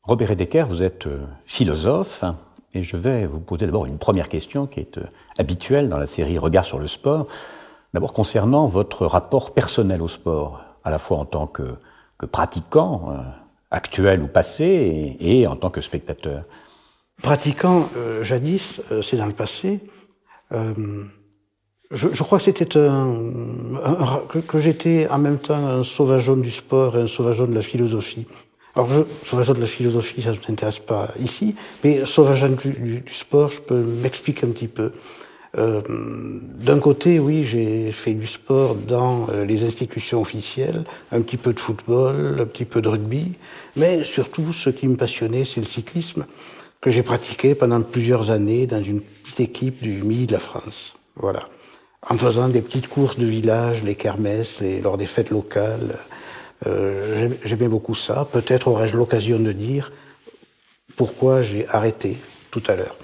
Robert Edeker, vous êtes philosophe et je vais vous poser d'abord une première question qui est habituelle dans la série Regard sur le sport. D'abord concernant votre rapport personnel au sport, à la fois en tant que pratiquant, actuel ou passé, et en tant que spectateur. Pratiquant jadis, c'est dans le passé. Je crois que c'était que j'étais en même temps un sauvageon du sport et un sauvageon de la philosophie. Alors, sauvageon de la philosophie, ça ne m'intéresse pas ici, mais sauvageon du sport, je peux m'expliquer un petit peu. D'un côté, oui, j'ai fait du sport dans les institutions officielles, un petit peu de football, un petit peu de rugby, mais surtout, ce qui me passionnait, c'est le cyclisme, que j'ai pratiqué pendant plusieurs années dans une petite équipe du Midi de la France. Voilà. En faisant des petites courses de village, les kermesses, lors des fêtes locales. J'aimais beaucoup ça. Peut-être aurais-je l'occasion de dire pourquoi j'ai arrêté tout à l'heure.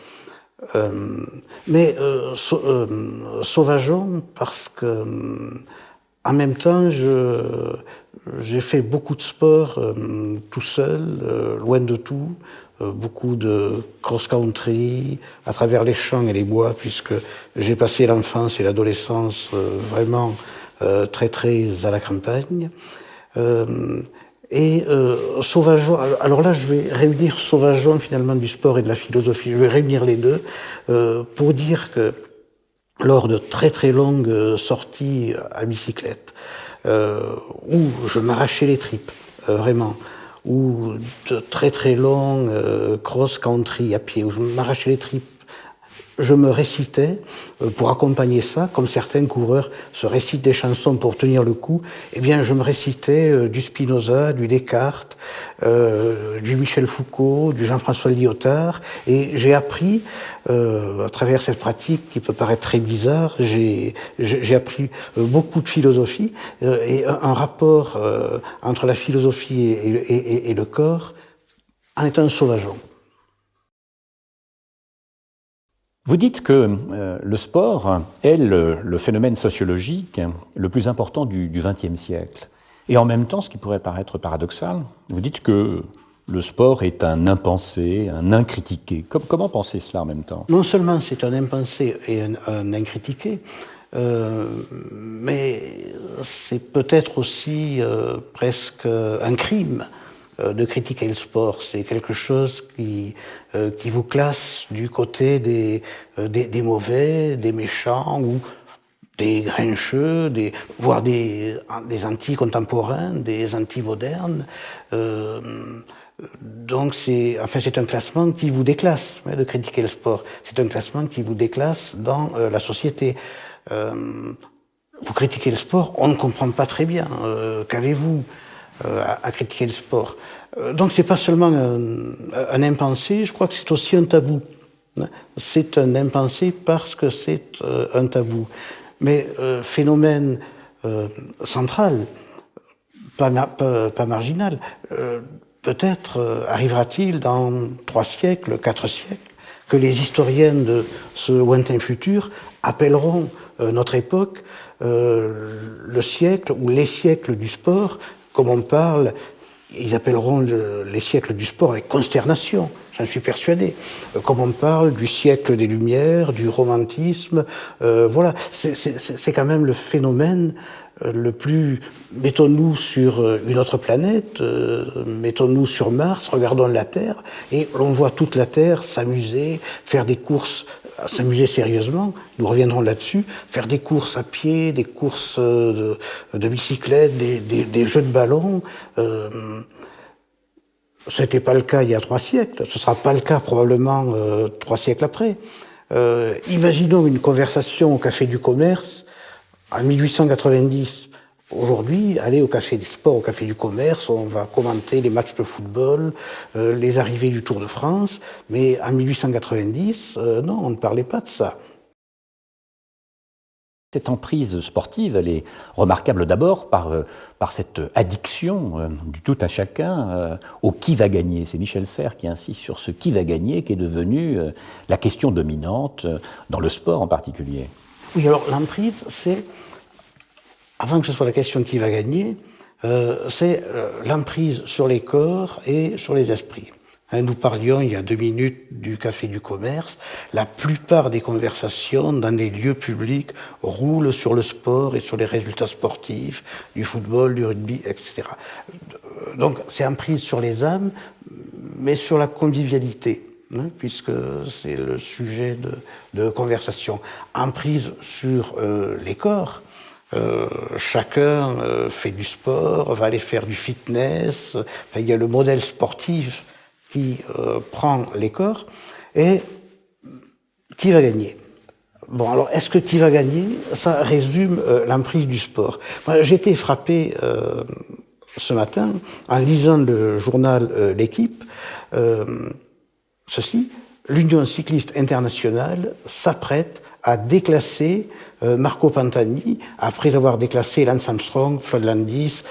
Sauvageon parce que en même temps j'ai fait beaucoup de sport tout seul, loin de tout, beaucoup de cross-country à travers les champs et les bois, puisque j'ai passé l'enfance et l'adolescence vraiment très à la campagne. Sauvageon, alors là je vais réunir Sauvageon finalement du sport et de la philosophie, je vais réunir les deux pour dire que lors de très longues sorties à bicyclette, où je m'arrachais les tripes, vraiment, ou de très longs cross-country à pied, où je m'arrachais les tripes, je me récitais pour accompagner ça, comme certains coureurs se récitent des chansons pour tenir le coup. Eh bien, je me récitais du Spinoza, du Descartes, du Michel Foucault, du Jean-François Lyotard, et j'ai appris à travers cette pratique qui peut paraître très bizarre, j'ai appris beaucoup de philosophie et un rapport entre la philosophie et le corps en étant un sauvageon. Vous dites que le sport est le phénomène sociologique le plus important du XXe siècle. Et en même temps, ce qui pourrait paraître paradoxal, vous dites que le sport est un impensé, un incritiqué. Comment penser cela en même temps? Non seulement c'est un impensé et un incritiqué, mais c'est peut-être aussi presque un crime de critiquer le sport. C'est quelque chose qui vous classe du côté des mauvais, des méchants ou des grincheux, voire des anti-contemporains, des anti-modernes. Donc c'est un classement qui vous déclasse, de critiquer le sport. C'est un classement qui vous déclasse dans la société. Vous critiquez le sport, on ne comprend pas très bien. Qu'avez-vous à critiquer le sport? Donc c'est pas seulement un impensé, je crois que c'est aussi un tabou. C'est un impensé parce que c'est un tabou. Mais phénomène central, pas marginal, peut-être arrivera-t-il dans 3 siècles, 4 siècles, que les historiens de ce lointain futur appelleront notre époque le siècle ou les siècles du sport, comme on parle. Ils appelleront les siècles du sport avec consternation, j'en suis persuadé. Comme on parle du siècle des Lumières, du romantisme, voilà, c'est quand même le phénomène le plus... Mettons-nous sur une autre planète, mettons-nous sur Mars, regardons la Terre, et l'on voit toute la Terre s'amuser, faire des courses, s'amuser sérieusement, nous reviendrons là-dessus, faire des courses à pied, des courses de bicyclette, des jeux de ballon. Ce n'était pas le cas il y a 3 siècles, ce ne sera pas le cas probablement 3 siècles après. Imaginons une conversation au Café du Commerce en 1890. Aujourd'hui, aller au Café des Sports, au Café du Commerce, on va commenter les matchs de football, les arrivées du Tour de France, mais en 1890, non, on ne parlait pas de ça. Cette emprise sportive, elle est remarquable d'abord par cette addiction du tout à chacun au qui va gagner. C'est Michel Serres qui insiste sur ce qui va gagner, qui est devenu la question dominante dans le sport en particulier. Oui, alors l'emprise, c'est, avant que ce soit la question de qui va gagner, c'est l'emprise sur les corps et sur les esprits. Nous parlions il y a 2 minutes du Café du Commerce. La plupart des conversations dans les lieux publics roulent sur le sport et sur les résultats sportifs, du football, du rugby, etc. Donc c'est emprise sur les âmes, mais sur la convivialité, puisque c'est le sujet de conversation. Emprise sur les corps. Chacun fait du sport, va aller faire du fitness. Enfin, il y a le modèle sportif qui prend les corps, et qui va gagner? Bon, alors, est-ce que qui va gagner? Ça résume l'emprise du sport. J'ai été frappé ce matin, en lisant le journal L'Équipe, ceci: l'Union cycliste internationale s'apprête à déclasser Marco Pantani, après avoir déclassé Lance Armstrong, Floyd Landis,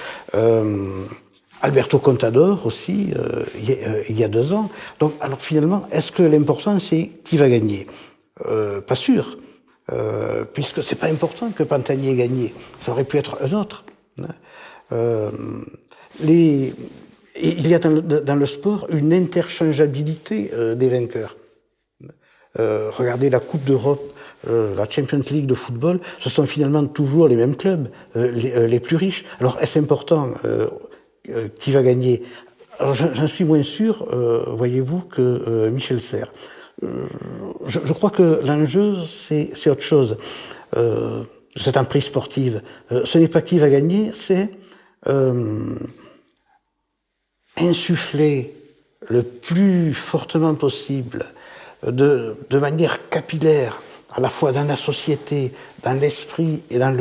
Alberto Contador aussi, il y a 2 ans. Donc, alors finalement, est-ce que l'important c'est qui va gagner? Pas sûr, puisque c'est pas important que Pantani ait gagné. Ça aurait pu être un autre. Il y a dans le sport une interchangeabilité des vainqueurs. Regardez la Coupe d'Europe, la Champions League de football, ce sont finalement toujours les mêmes clubs, les plus riches. Alors, est-ce important qui va gagner? Alors, j'en suis moins sûr, voyez-vous, que Michel Serres. Je crois que l'enjeu, c'est autre chose. Cette emprise sportive, ce n'est pas qui va gagner, c'est insuffler le plus fortement possible, de manière capillaire, à la fois dans la société, dans l'esprit et dans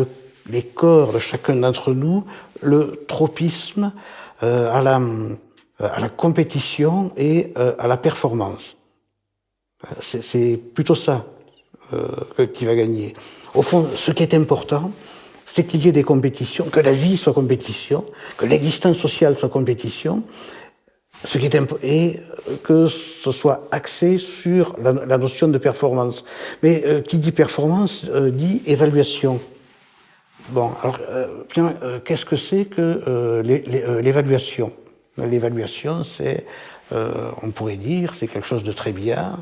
les corps de chacun d'entre nous, le tropisme à la compétition et à la performance. C'est plutôt ça qui va gagner. Au fond, ce qui est important, c'est qu'il y ait des compétitions, que la vie soit compétition, que l'existence sociale soit compétition, et que ce soit axé sur la notion de performance. Mais qui dit performance dit évaluation. Bon, alors, qu'est-ce que c'est que l'évaluation? L'évaluation, c'est, on pourrait dire, c'est quelque chose de très bien.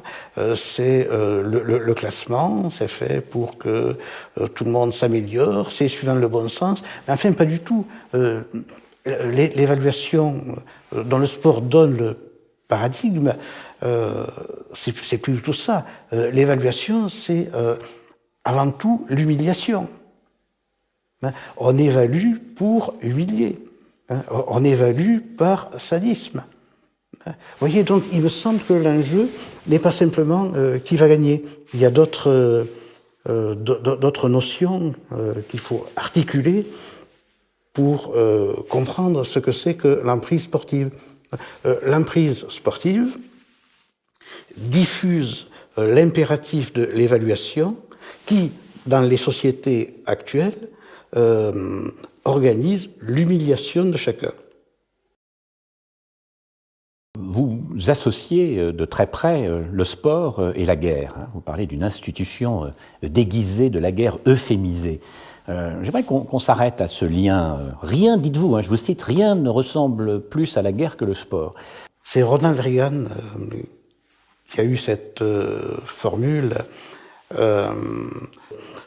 C'est le classement, c'est fait pour que tout le monde s'améliore, c'est suivant le bon sens. Mais enfin, pas du tout. L'évaluation dont le sport donne le paradigme, c'est plus du tout ça. L'évaluation, c'est avant tout l'humiliation. On évalue pour humilier. On évalue par sadisme. Vous voyez, donc il me semble que l'enjeu n'est pas simplement qui va gagner. Il y a d'autres notions qu'il faut articuler pour comprendre ce que c'est que l'emprise sportive. L'emprise sportive diffuse l'impératif de l'évaluation qui, dans les sociétés actuelles, organise l'humiliation de chacun. Vous associez de très près le sport et la guerre. Vous parlez d'une institution déguisée de la guerre, euphémisée. J'aimerais qu'on s'arrête à ce lien. Rien, dites-vous, je vous cite, rien ne ressemble plus à la guerre que le sport. C'est Ronald Reagan qui a eu cette formule.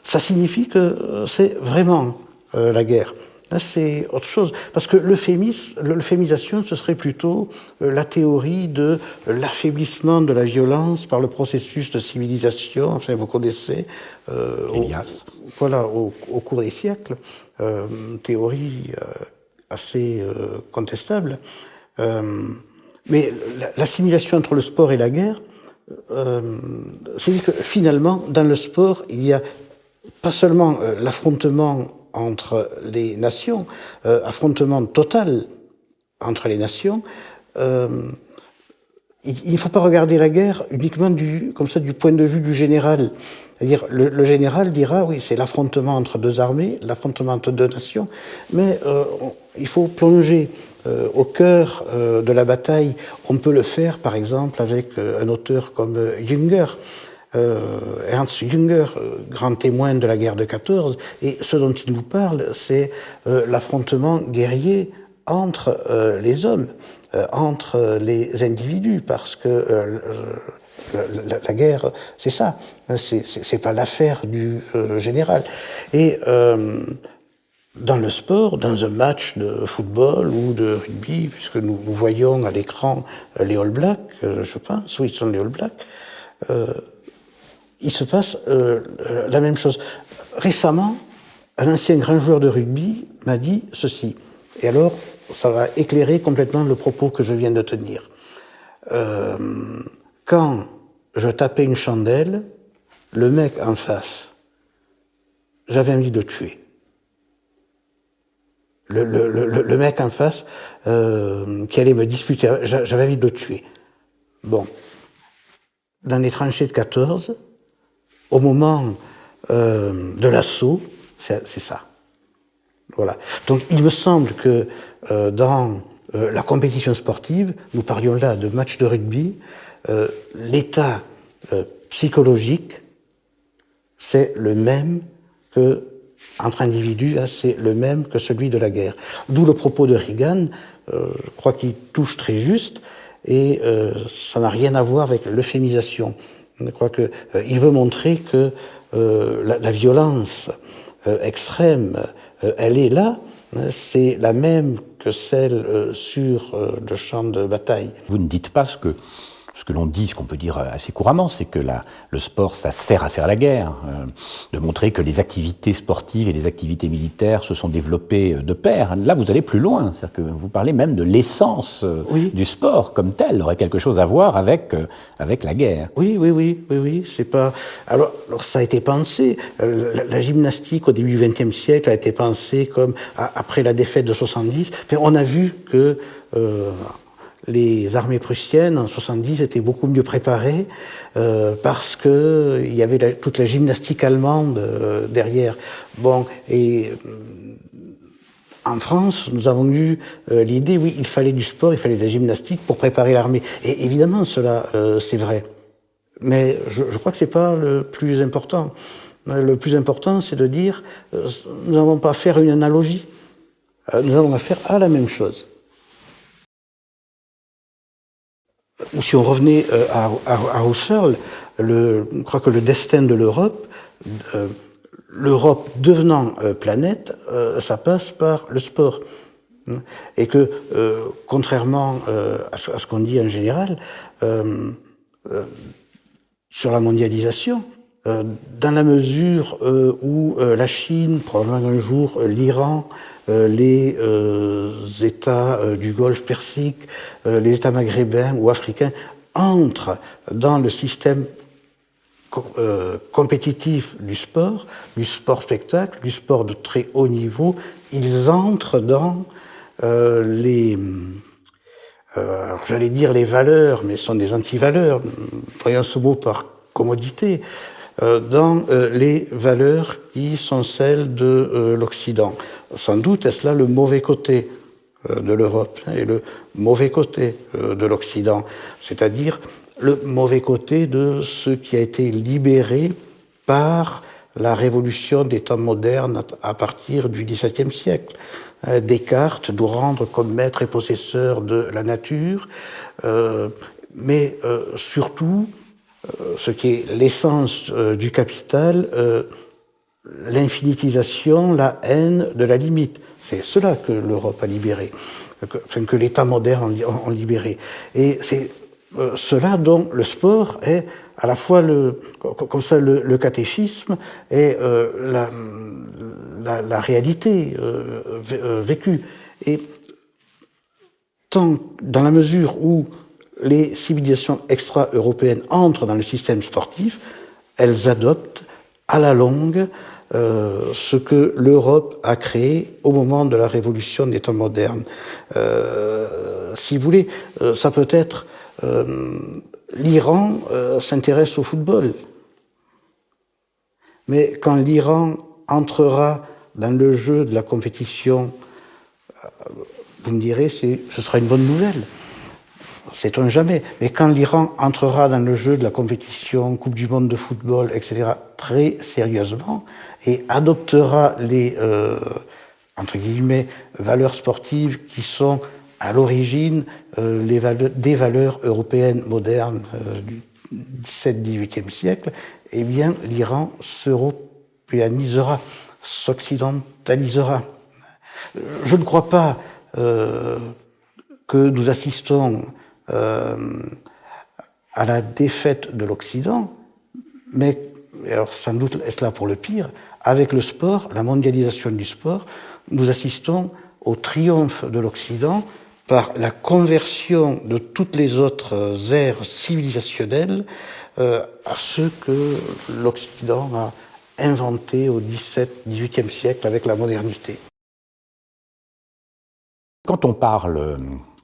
Ça signifie que c'est vraiment la guerre. Là, c'est autre chose. Parce que l'euphémisation, ce serait plutôt la théorie de l'affaiblissement de la violence par le processus de civilisation. Enfin, vous connaissez. Elias. Au cours des siècles. Théorie assez contestable. Mais l'assimilation entre le sport et la guerre, c'est que finalement, dans le sport, il y a pas seulement l'affrontement entre les nations, affrontement total entre les nations. Il ne faut pas regarder la guerre uniquement du point de vue du général. C'est-à-dire, le général dira, oui, c'est l'affrontement entre 2 armées, l'affrontement entre 2 nations, mais il faut plonger au cœur de la bataille. On peut le faire, par exemple, avec un auteur comme Jünger, Ernst Jünger, grand témoin de la guerre de 14, et ce dont il nous parle, c'est l'affrontement guerrier entre les hommes. entre les individus, parce que la guerre, c'est ça, c'est pas l'affaire du général. Et dans le sport, dans un match de football ou de rugby, puisque nous voyons à l'écran les All Blacks, je pense, oui, ils sont les All Blacks, il se passe la même chose. Récemment, un ancien grand joueur de rugby m'a dit ceci, et alors ça va éclairer complètement le propos que je viens de tenir. Quand je tapais une chandelle, le mec en face, j'avais envie de le tuer. Le mec en face qui allait me disputer, j'avais envie de le tuer. Bon, dans les tranchées de 14, au moment de l'assaut, c'est ça. Voilà. Donc il me semble que dans la compétition sportive, nous parlions là de matchs de rugby, l'état psychologique, c'est le même que entre individus, c'est le même que celui de la guerre. D'où le propos de Reagan, je crois qu'il touche très juste, et ça n'a rien à voir avec l'euphémisation. Je crois qu'il veut montrer que la violence extrême, elle est là, c'est la même que celle sur le champ de bataille. Vous ne dites pas ce que l'on dit, ce qu'on peut dire assez couramment, c'est que le sport, ça sert à faire la guerre, de montrer que les activités sportives et les activités militaires se sont développées de pair. Là, vous allez plus loin, c'est-à-dire que vous parlez même de l'essence du sport comme tel, aurait quelque chose à voir avec la guerre. Oui, c'est pas... Alors ça a été pensé, la gymnastique au début du XXe siècle a été pensée comme, après la défaite de 70, on a vu que... les armées prussiennes en 70 étaient beaucoup mieux préparées parce que il y avait toute la gymnastique allemande derrière. Bon, et en France, nous avons eu l'idée, oui, il fallait du sport, il fallait de la gymnastique pour préparer l'armée. Et évidemment, cela, c'est vrai. Mais je crois que c'est pas le plus important. Le plus important, c'est de dire, nous n'avons pas à faire une analogie. Nous avons affaire à la même chose. Ou si on revenait à Husserl, je crois que le destin de l'Europe, l'Europe devenant planète, ça passe par le sport. Et que, contrairement à ce qu'on dit en général, sur la mondialisation, dans la mesure où la Chine, probablement un jour l'Iran, les États du Golfe Persique, les États maghrébins ou africains entrent dans le système compétitif du sport spectacle, du sport de très haut niveau, ils entrent dans j'allais dire les valeurs, mais ce sont des anti-valeurs, voyons ce mot par commodité, dans les valeurs qui sont celles de l'Occident. Sans doute est-ce là le mauvais côté de l'Europe et le mauvais côté de l'Occident, c'est-à-dire le mauvais côté de ce qui a été libéré par la révolution des temps modernes à partir du XVIIe siècle. Descartes doit rendre comme maître et possesseur de la nature, mais surtout, ce qui est l'essence du capital, l'infinitisation, la haine de la limite. C'est cela que l'Europe a libéré, que l'État moderne ont libéré. Et c'est cela dont le sport est à la fois comme ça le catéchisme et la réalité vécue. Et tant dans la mesure où les civilisations extra-européennes entrent dans le système sportif, elles adoptent à la longue ce que l'Europe a créé au moment de la révolution des temps modernes. Si vous voulez, ça peut être l'Iran s'intéresse au football. Mais quand l'Iran entrera dans le jeu de la compétition, vous me direz, ce sera une bonne nouvelle. Sait-on jamais. Mais quand l'Iran entrera dans le jeu de la compétition, Coupe du monde de football, etc., très sérieusement, et adoptera les, entre guillemets, valeurs sportives qui sont à l'origine des valeurs européennes modernes du XVIIe siècle, eh bien, l'Iran s'européanisera, s'occidentalisera. Je ne crois pas que nous assistons à la défaite de l'Occident, mais, alors sans doute est-ce là pour le pire, avec le sport, la mondialisation du sport, nous assistons au triomphe de l'Occident par la conversion de toutes les autres aires civilisationnelles à ce que l'Occident a inventé au XVIIe siècle avec la modernité. Quand on parle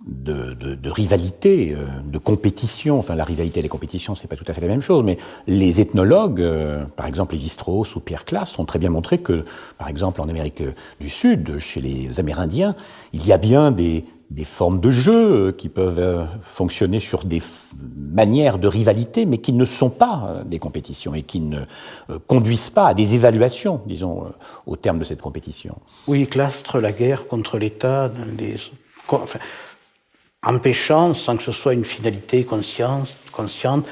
de rivalité, de compétition, enfin la rivalité et les compétitions, c'est pas tout à fait la même chose, mais les ethnologues, par exemple Lévi-Strauss ou Pierre Classe, ont très bien montré que, par exemple en Amérique du Sud, chez les Amérindiens, il y a bien des formes de jeu qui peuvent fonctionner sur des manières de rivalité, mais qui ne sont pas des compétitions et qui ne conduisent pas à des évaluations, disons, au terme de cette compétition. Oui, clastre la guerre contre l'État, empêchant, sans que ce soit une finalité consciente,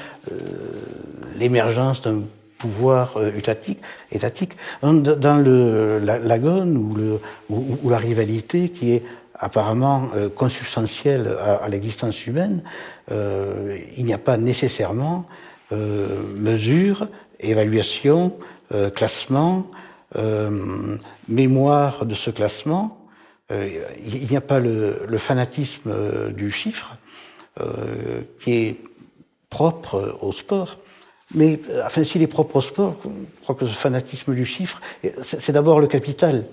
l'émergence d'un pouvoir étatique. Dans l'agone ou la rivalité qui est apparemment consubstantielle à l'existence humaine, il n'y a pas nécessairement mesure, évaluation, classement, mémoire de ce classement. Il n'y a pas le fanatisme du chiffre qui est propre au sport. Mais enfin, s'il est propre au sport, je crois que ce fanatisme du chiffre, c'est d'abord le capital,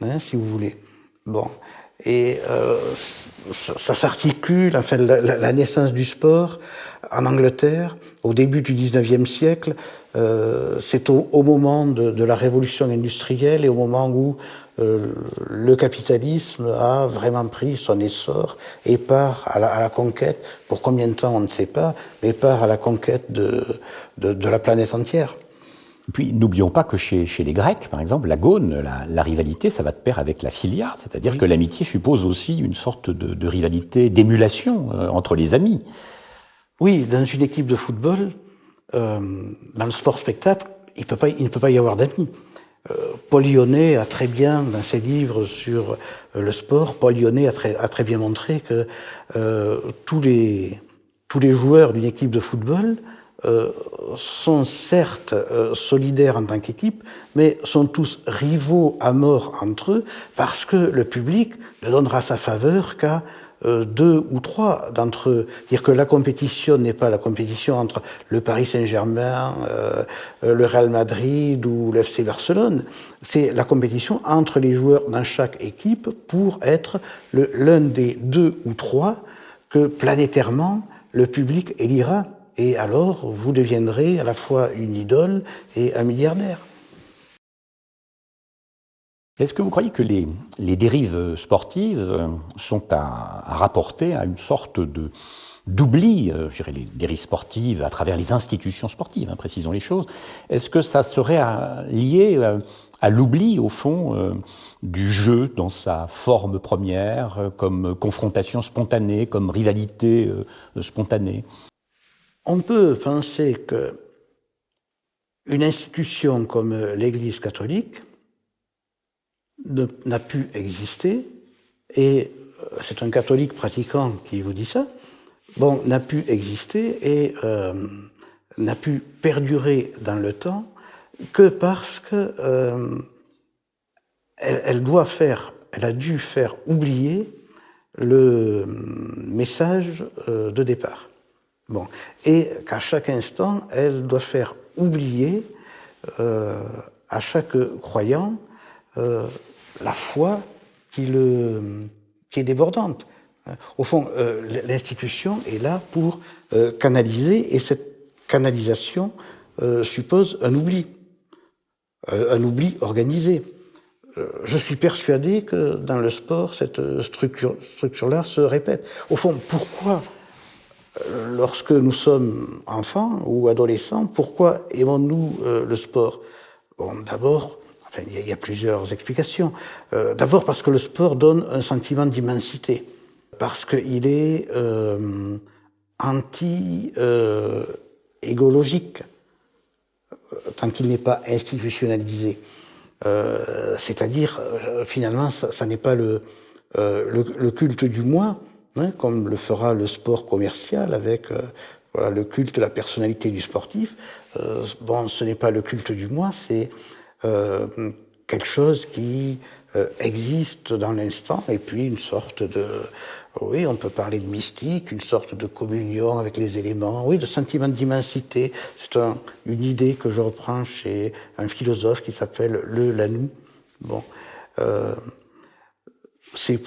hein, si vous voulez. Bon, et ça s'articule, enfin, la naissance du sport en Angleterre, au début du XIXe siècle, c'est au moment de la révolution industrielle et au moment où le capitalisme a vraiment pris son essor et part à la conquête, pour combien de temps on ne sait pas, mais part à la conquête de la planète entière. Puis n'oublions pas que chez les Grecs, par exemple, l'agone, la rivalité, ça va de pair avec la philia, c'est-à-dire que l'amitié suppose aussi une sorte de rivalité, d'émulation entre les amis. Oui, dans une équipe de football, dans le sport-spectacle, il ne peut pas y avoir d'amis. Paul Lyonnais a très bien, dans ses livres sur le sport, Paul Lyonnais a très bien montré que tous les joueurs d'une équipe de football sont certes solidaires en tant qu'équipe, mais sont tous rivaux à mort entre eux, parce que le public ne donnera sa faveur qu'à deux ou trois d'entre eux. Dire que la compétition n'est pas la compétition entre le Paris Saint-Germain, le Real Madrid ou l'FC Barcelone, c'est la compétition entre les joueurs dans chaque équipe pour être l'un des deux ou trois que planétairement le public élira. Et alors, vous deviendrez à la fois une idole et un milliardaire. Est-ce que vous croyez que les dérives sportives sont à rapporter à une sorte d'oubli, je dirais les dérives sportives à travers les institutions sportives, hein, précisons les choses. Est-ce que ça serait lié à l'oubli, au fond, du jeu dans sa forme première, comme confrontation spontanée, comme rivalité spontanée ? On peut penser que une institution comme l'Église catholique n'a pu exister, et c'est un catholique pratiquant qui vous dit ça, bon, n'a pu exister et n'a pu perdurer dans le temps que parce que elle a dû faire oublier le message de départ. Bon, et qu'à chaque instant, elle doit faire oublier à chaque croyant la foi qui est débordante. Au fond, l'institution est là pour canaliser, et cette canalisation suppose un oubli organisé. Je suis persuadé que dans le sport, cette structure-là se répète. Au fond, pourquoi, lorsque nous sommes enfants ou adolescents, pourquoi aimons-nous le sport ? Bon, d'abord, enfin, il y a plusieurs explications. D'abord parce que le sport donne un sentiment d'immensité. parce qu'il est anti-égologique, tant qu'il n'est pas institutionnalisé. C'est-à-dire, finalement, ça n'est pas le culte du moi, hein, comme le fera le sport commercial avec voilà, le culte de la personnalité du sportif. Bon, ce n'est pas le culte du moi, c'est quelque chose qui existe dans l'instant, et puis une sorte de... Oui, on peut parler de mystique, une sorte de communion avec les éléments, oui, de sentiment d'immensité. C'est une idée que je reprends chez un philosophe qui s'appelle Le Lanou. Bon, c'est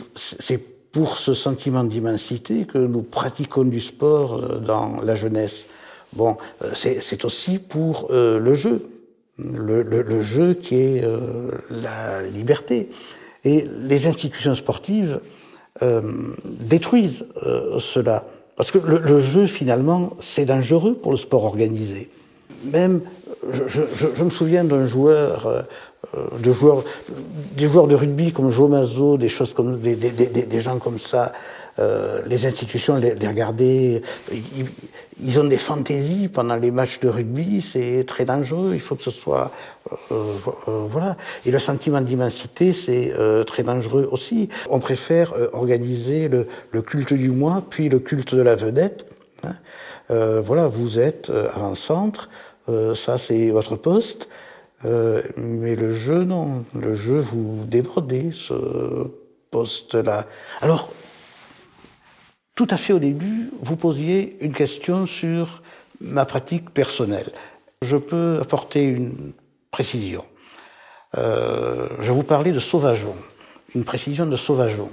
pour ce sentiment d'immensité que nous pratiquons du sport dans la jeunesse. Bon, c'est aussi pour le jeu. Le jeu qui est la liberté. Et les institutions sportives détruisent cela. Parce que le jeu, finalement, c'est dangereux pour le sport organisé. Même, je me souviens d'un joueur, des joueurs de rugby comme Joe Mazzo, des choses comme des gens comme ça. Les institutions les regardaient, ils ont des fantaisies pendant les matchs de rugby, c'est très dangereux, il faut que ce soit... voilà. Et le sentiment d'immensité, c'est très dangereux aussi. On préfère organiser le culte du moi, puis le culte de la vedette. Hein. Voilà, vous êtes avant-centre, ça c'est votre poste, mais le jeu, non. Le jeu, vous débordez ce poste-là. Alors, tout à fait au début, vous posiez une question sur ma pratique personnelle. Je peux apporter une précision. Je vous parlais de sauvageon, une précision de sauvageon.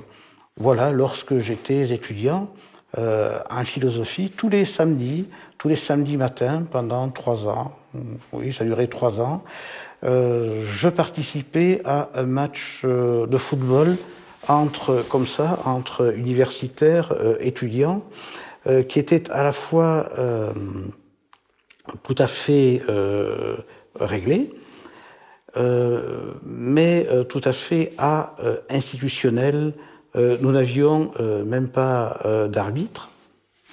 Voilà, lorsque j'étais étudiant en philosophie, tous les samedis matins, pendant 3 ans, oui, ça durait 3 ans, je participais à un match de football entre universitaires, étudiants, qui étaient à la fois tout à fait réglés, mais tout à fait institutionnels. Nous n'avions même pas d'arbitre.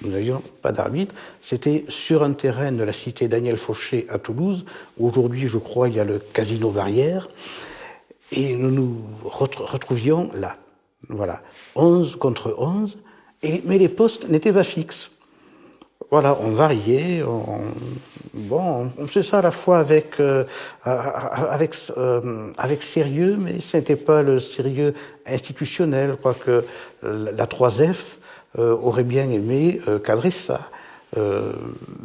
Nous n'avions pas d'arbitre. C'était sur un terrain de la cité Daniel Fauché à Toulouse, où aujourd'hui, je crois, il y a le Casino Barrière. Et nous nous retrouvions là. Voilà, 11 contre 11, mais les postes n'étaient pas fixes. Voilà, on variait, on faisait ça à la fois avec sérieux, mais ce n'était pas le sérieux institutionnel. Je crois que la 3F aurait bien aimé cadrer ça,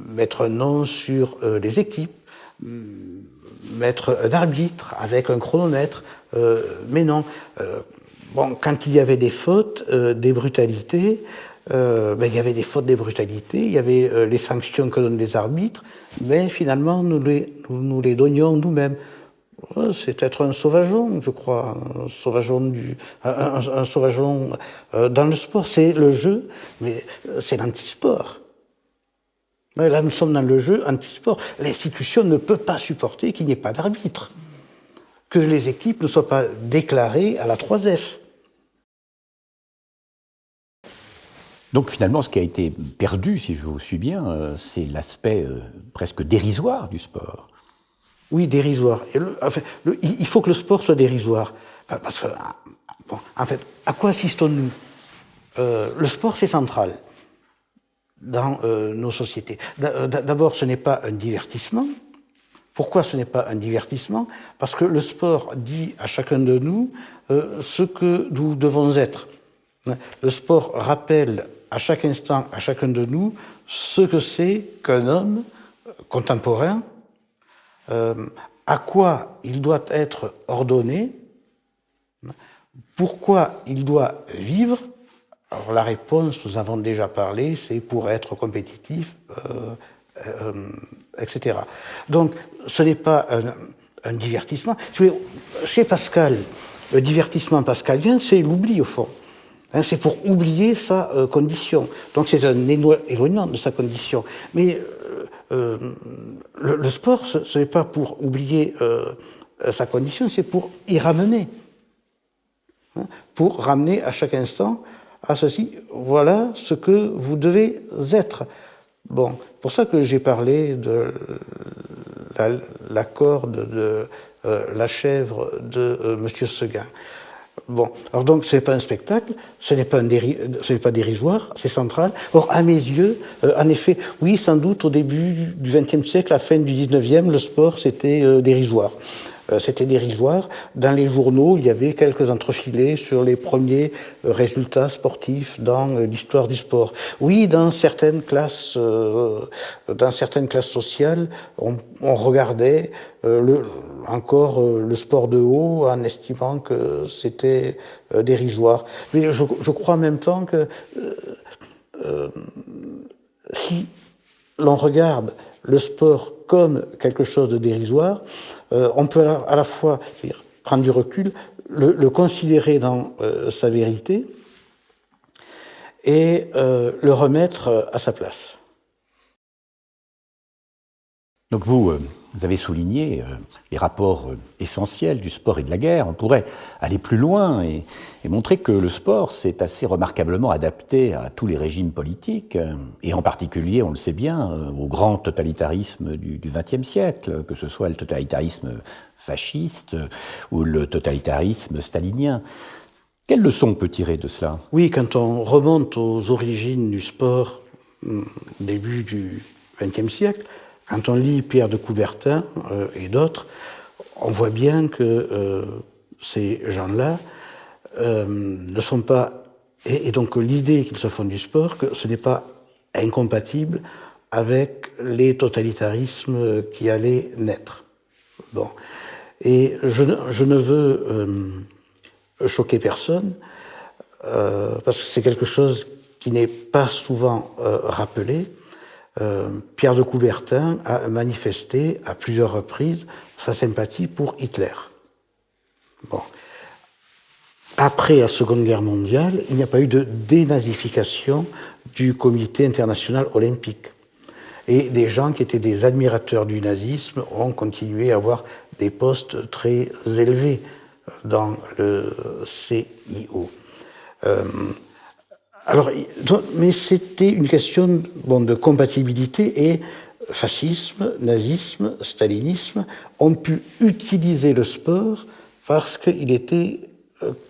mettre un nom sur les équipes, mettre un arbitre avec un chronomètre, mais non. Bon, quand il y avait des fautes, des brutalités, il y avait des fautes, des brutalités, il y avait les sanctions que donnent les arbitres, mais finalement, nous les donnions nous-mêmes. C'est être un sauvageon, je crois, un sauvageon dans le sport. C'est le jeu, mais c'est l'antisport. Là, nous sommes dans le jeu antisport. L'institution ne peut pas supporter qu'il n'y ait pas d'arbitre, que les équipes ne soient pas déclarées à la 3F. Donc finalement, ce qui a été perdu, si je vous suis bien, c'est l'aspect presque dérisoire du sport. Oui, dérisoire. Et il faut que le sport soit dérisoire. Parce que, bon, en fait, à quoi assistons-nous ? Le sport, c'est central dans nos sociétés. D'abord, ce n'est pas un divertissement. Pourquoi ce n'est pas un divertissement ? Parce que le sport dit à chacun de nous ce que nous devons être. Le sport rappelle à chaque instant, à chacun de nous, ce que c'est qu'un homme contemporain, à quoi il doit être ordonné, pourquoi il doit vivre. Alors la réponse, nous avons déjà parlé, c'est pour être compétitif, etc. Donc ce n'est pas un divertissement. Chez Pascal, le divertissement pascalien, c'est l'oubli au fond. C'est pour oublier sa condition. Donc c'est un éloignement de sa condition. Mais le sport, ce n'est pas pour oublier sa condition, c'est pour y ramener. Pour ramener à chaque instant à ceci, voilà ce que vous devez être. Bon, pour ça que j'ai parlé de la corde de la chèvre de Monsieur Seguin. Bon, alors donc ce n'est pas un spectacle, ce n'est pas dérisoire, c'est central. Or, à mes yeux, en effet, oui, sans doute au début du XXe siècle, à la fin du XIXe, le sport c'était dérisoire. C'était dérisoire. Dans les journaux, il y avait quelques entrefilés sur les premiers résultats sportifs dans l'histoire du sport. Oui, dans certaines classes sociales, on regardait encore le sport de haut en estimant que c'était dérisoire. Mais je crois en même temps que si l'on regarde le sport comme quelque chose de dérisoire, on peut à la fois prendre du recul, le considérer dans sa vérité et le remettre à sa place. Donc vous avez souligné les rapports essentiels du sport et de la guerre. On pourrait aller plus loin et montrer que le sport s'est assez remarquablement adapté à tous les régimes politiques, et en particulier, on le sait bien, au grand totalitarisme du XXe siècle, que ce soit le totalitarisme fasciste ou le totalitarisme stalinien. Quelle leçon on peut tirer de cela? Oui, quand on remonte aux origines du sport, début du XXe siècle, quand on lit Pierre de Coubertin et d'autres, on voit bien que ces gens-là ne sont pas... Et donc l'idée qu'ils se font du sport, que ce n'est pas incompatible avec les totalitarismes qui allaient naître. Bon. Et je ne veux choquer personne, parce que c'est quelque chose qui n'est pas souvent rappelé. Pierre de Coubertin a manifesté à plusieurs reprises sa sympathie pour Hitler. Bon. Après la Seconde Guerre mondiale, il n'y a pas eu de dénazification du Comité international olympique. Et des gens qui étaient des admirateurs du nazisme ont continué à avoir des postes très élevés dans le CIO. Alors, mais c'était une question de compatibilité, et fascisme, nazisme, stalinisme ont pu utiliser le sport parce qu'il était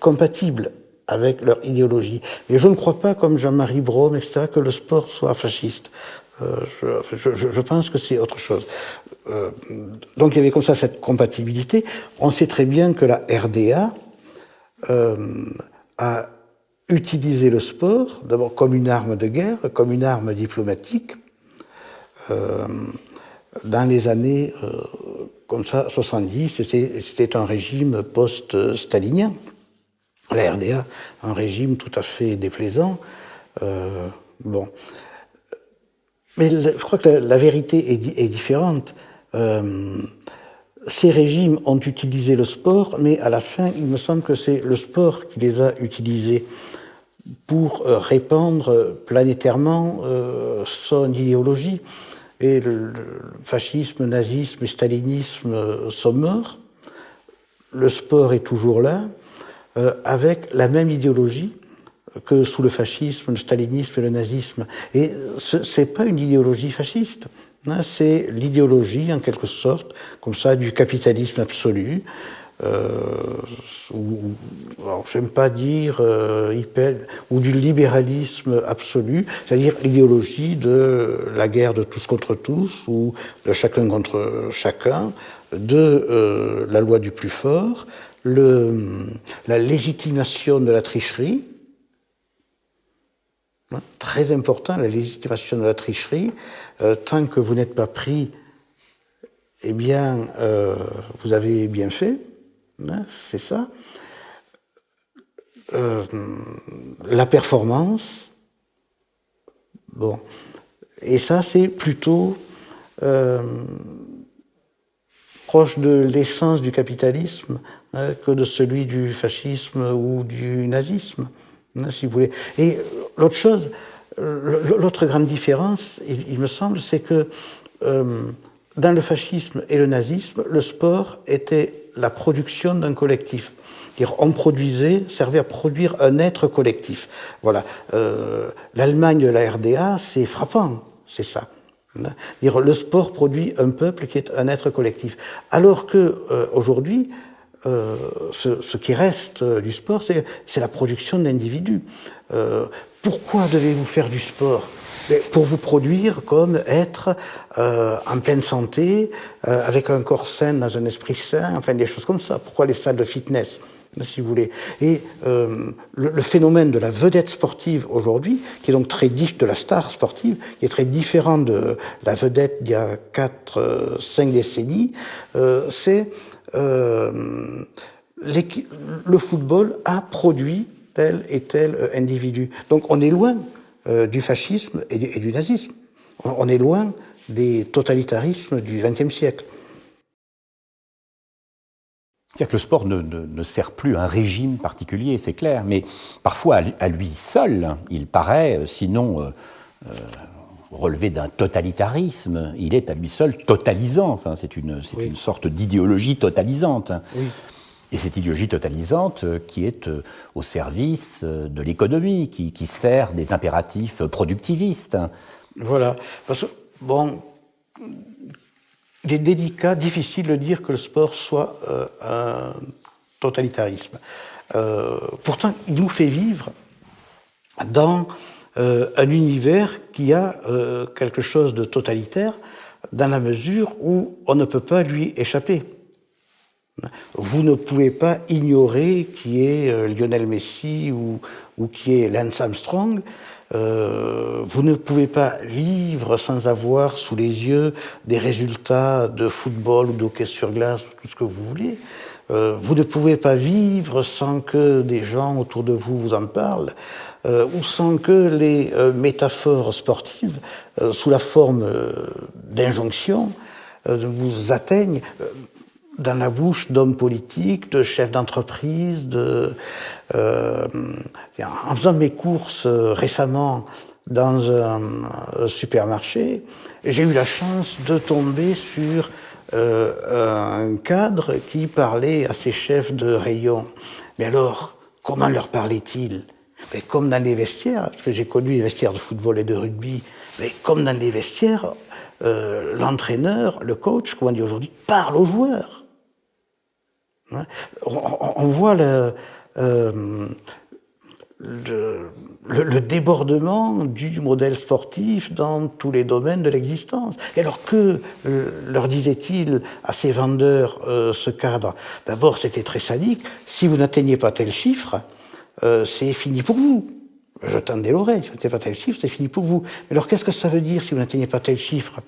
compatible avec leur idéologie. Et je ne crois pas, comme Jean-Marie Braun, etc., que le sport soit fasciste. Je pense que c'est autre chose. Donc il y avait comme ça cette compatibilité. On sait très bien que la RDA a utilisé le sport, d'abord comme une arme de guerre, comme une arme diplomatique, dans les années comme ça, 70, c'était un régime post-stalinien. La RDA, un régime tout à fait déplaisant. Bon. Mais je crois que la vérité est différente. Ces régimes ont utilisé le sport, mais à la fin, il me semble que c'est le sport qui les a utilisés pour répandre planétairement son idéologie. Et le fascisme, nazisme et stalinisme sont morts. Le sport est toujours là, avec la même idéologie que sous le fascisme, le stalinisme et le nazisme. Et ce n'est pas une idéologie fasciste, hein, c'est l'idéologie, en quelque sorte, comme ça, du capitalisme absolu, j'aime pas dire ou du libéralisme absolu, c'est-à-dire l'idéologie de la guerre de tous contre tous, ou de chacun contre chacun, de la loi du plus fort, la légitimation de la tricherie. Très important, la légitimation de la tricherie. Tant que vous n'êtes pas pris, eh bien, vous avez bien fait. Hein, c'est ça. La performance. Bon. Et ça, c'est plutôt proche de l'essence du capitalisme que de celui du fascisme ou du nazisme, hein, si vous voulez. Et l'autre chose, l'autre grande différence, il me semble, c'est que dans le fascisme et le nazisme, le sport était la production d'un collectif. On servait à produire un être collectif. Voilà. L'Allemagne de la RDA, c'est frappant, c'est ça. Le sport produit un peuple qui est un être collectif. Alors que aujourd'hui, ce qui reste du sport, c'est la production d'individus. Pourquoi devez-vous faire du sport? Pour vous produire comme être en pleine santé, avec un corps sain dans un esprit sain, enfin des choses comme ça. Pourquoi les salles de fitness, si vous voulez? Et le phénomène de la vedette sportive aujourd'hui, qui est donc de la star sportive, qui est très différent de la vedette d'il y a 4-5 décennies, c'est le football a produit tel et tel individu. Donc on est loin du fascisme et du nazisme. On est loin des totalitarismes du XXe siècle. C'est-à-dire que le sport ne sert plus un régime particulier, c'est clair, mais parfois à lui seul, il paraît, sinon relevé d'un totalitarisme, il est à lui seul totalisant. Enfin, c'est une sorte d'idéologie totalisante. Oui. Et cette idéologie totalisante qui est au service de l'économie, qui sert des impératifs productivistes. Voilà. Parce que, bon, il est délicat, difficile de dire que le sport soit un totalitarisme. Pourtant, il nous fait vivre dans un univers qui a quelque chose de totalitaire, dans la mesure où on ne peut pas lui échapper. Vous ne pouvez pas ignorer qui est Lionel Messi ou qui est Lance Armstrong. Vous ne pouvez pas vivre sans avoir sous les yeux des résultats de football ou d'hockey sur glace, tout ce que vous voulez. Vous ne pouvez pas vivre sans que des gens autour de vous vous en parlent, ou sans que les métaphores sportives, sous la forme d'injonctions, vous atteignent dans la bouche d'hommes politiques, de chefs d'entreprise, en faisant mes courses récemment dans un supermarché, j'ai eu la chance de tomber sur un cadre qui parlait à ses chefs de rayon. Mais alors, comment leur parlait-il? Mais comme dans les vestiaires, parce que j'ai connu les vestiaires de football et de rugby, mais comme dans les vestiaires, l'entraîneur, le coach, comme on dit aujourd'hui, parle aux joueurs. On voit le débordement du modèle sportif dans tous les domaines de l'existence. Et alors que leur disait-il à ces vendeurs ce cadre? D'abord, c'était très sadique. Si vous n'atteignez pas tel chiffre, c'est fini pour vous. Je tendais l'oreille. Si vous n'atteignez pas tel chiffre, c'est fini pour vous. Mais alors, qu'est-ce que ça veut dire si vous n'atteignez pas tel chiffre?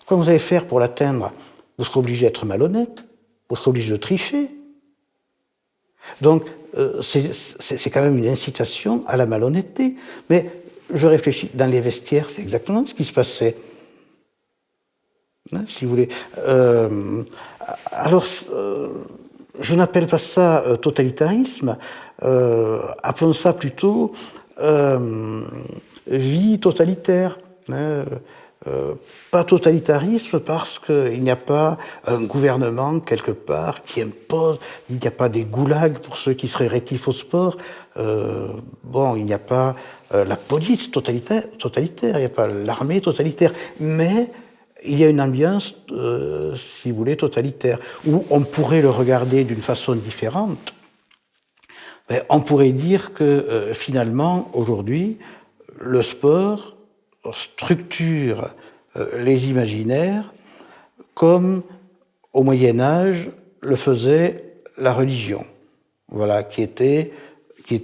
Comment vous allez faire pour l'atteindre? Vous serez obligé d'être malhonnête. Vous serez obligé de tricher. Donc, c'est quand même une incitation à la malhonnêteté. Mais je réfléchis, dans les vestiaires, c'est exactement ce qui se passait. Hein, si vous voulez. Alors, je n'appelle pas ça totalitarisme, appelons ça plutôt vie totalitaire. Hein, pas totalitarisme parce qu'il n'y a pas un gouvernement quelque part qui impose, il n'y a pas des goulags pour ceux qui seraient rétifs au sport, il n'y a pas la police totalitaire, il n'y a pas l'armée totalitaire, mais il y a une ambiance, si vous voulez, totalitaire, où on pourrait le regarder d'une façon différente. Mais on pourrait dire que finalement, aujourd'hui, le sport structure les imaginaires comme au Moyen-Âge le faisait la religion. Voilà, qui était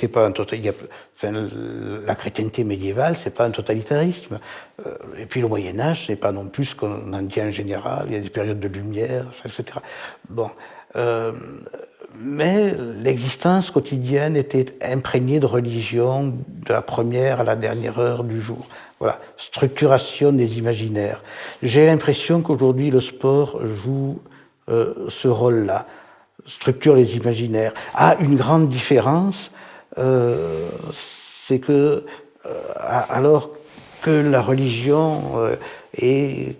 pas un la chrétienté médiévale, c'est pas un totalitarisme. Et puis le Moyen-Âge, c'est pas non plus ce qu'on en dit en général. Il y a des périodes de lumière, etc. Bon. Mais l'existence quotidienne était imprégnée de religion de la première à la dernière heure du jour. Voilà, structuration des imaginaires. J'ai l'impression qu'aujourd'hui le sport joue ce rôle-là, structure les imaginaires. Une grande différence, c'est que alors que la religion est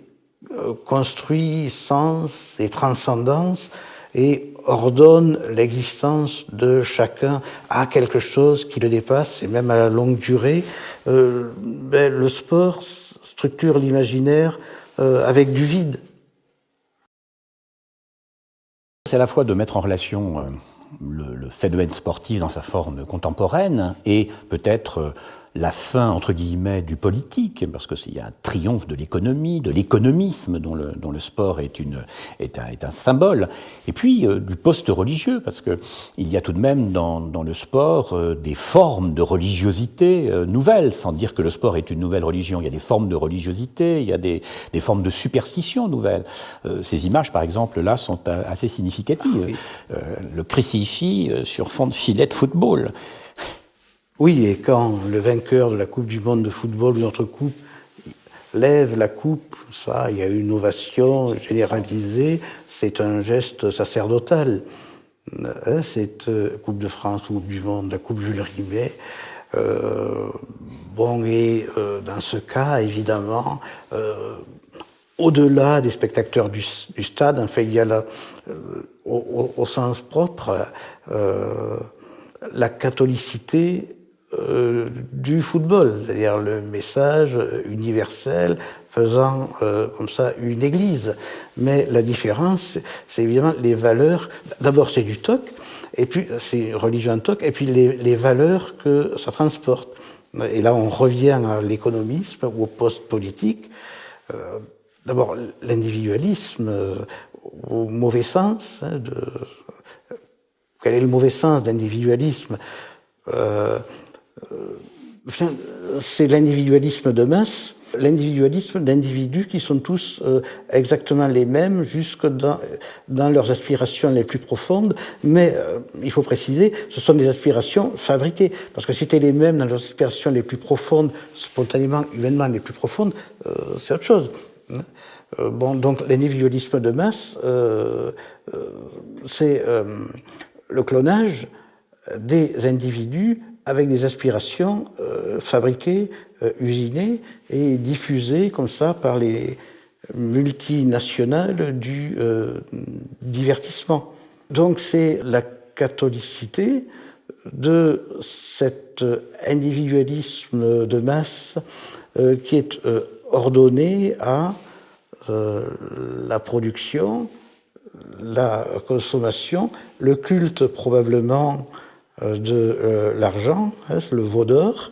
construit sens et transcendance, et ordonne l'existence de chacun à quelque chose qui le dépasse, et même à la longue durée. Le sport structure l'imaginaire avec du vide. C'est à la fois de mettre en relation le phénomène sportif dans sa forme contemporaine et peut-être la fin, entre guillemets, du politique, parce qu'il y a un triomphe de l'économie, de l'économisme dont le sport est un symbole, et puis du post-religieux, parce qu'il y a tout de même dans le sport des formes de religiosité nouvelles, sans dire que le sport est une nouvelle religion. Il y a des formes de religiosité, il y a des formes de superstition nouvelles. Ces images, par exemple, là, sont assez significatives. Oui. Le crucifix sur fond de filet de football. Oui, et quand le vainqueur de la Coupe du Monde de football ou d'autres coupes lève la coupe, ça, il y a une ovation généralisée, c'est un geste sacerdotal. Cette Coupe de France ou Coupe du Monde, la Coupe Jules Rimet, dans ce cas, évidemment, au-delà des spectateurs du stade, en fait, il y a au sens propre la catholicité du football, c'est-à-dire le message universel faisant comme ça une église. Mais la différence, c'est évidemment les valeurs. D'abord, c'est du TOC, et puis c'est une religion TOC, et puis les valeurs que ça transporte. Et là, on revient à l'économisme ou au post-politique. D'abord, l'individualisme au mauvais sens. Quel est le mauvais sens d'individualisme? C'est l'individualisme de masse, l'individualisme d'individus qui sont tous exactement les mêmes jusque dans leurs aspirations les plus profondes, mais il faut préciser, ce sont des aspirations fabriquées, parce que si c'était les mêmes dans leurs aspirations les plus profondes, spontanément, humainement les plus profondes, c'est autre chose. Donc l'individualisme de masse, c'est le clonage des individus avec des aspirations fabriquées, usinées et diffusées comme ça par les multinationales du divertissement. Donc c'est la catholicité de cet individualisme de masse qui est ordonné à la production, la consommation, le culte probablement de l'argent, le veau d'or.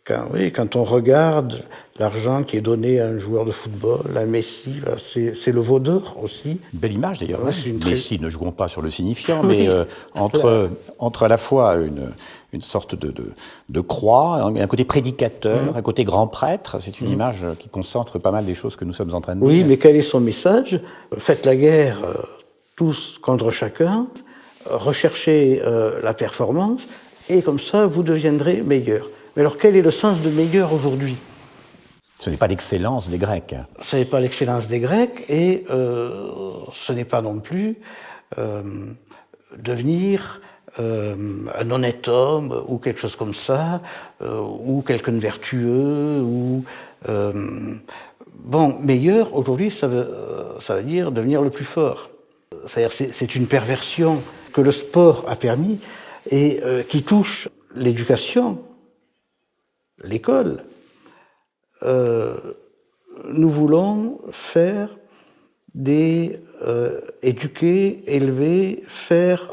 Quand on regarde l'argent qui est donné à un joueur de football, à Messi, c'est le veau d'or aussi. Belle image d'ailleurs. Ouais, Messi, ne jouons pas sur le signifiant, mais entre à la fois une sorte de croix, un côté prédicateur, un côté grand prêtre, c'est une image qui concentre pas mal des choses que nous sommes en train de dire. Oui, mais quel est son message? Faites la guerre tous contre chacun, recherchez la performance, et comme ça, vous deviendrez meilleur. Mais alors, quel est le sens de meilleur aujourd'hui? Ce n'est pas l'excellence des Grecs. Ce n'est pas l'excellence des Grecs, et ce n'est pas non plus devenir un honnête homme, ou quelque chose comme ça, ou quelqu'un de vertueux, ou... meilleur, aujourd'hui, ça veut dire devenir le plus fort. C'est-à-dire c'est une perversion que le sport a permis et qui touche l'éducation, l'école. Nous voulons faire éduquer, élever, faire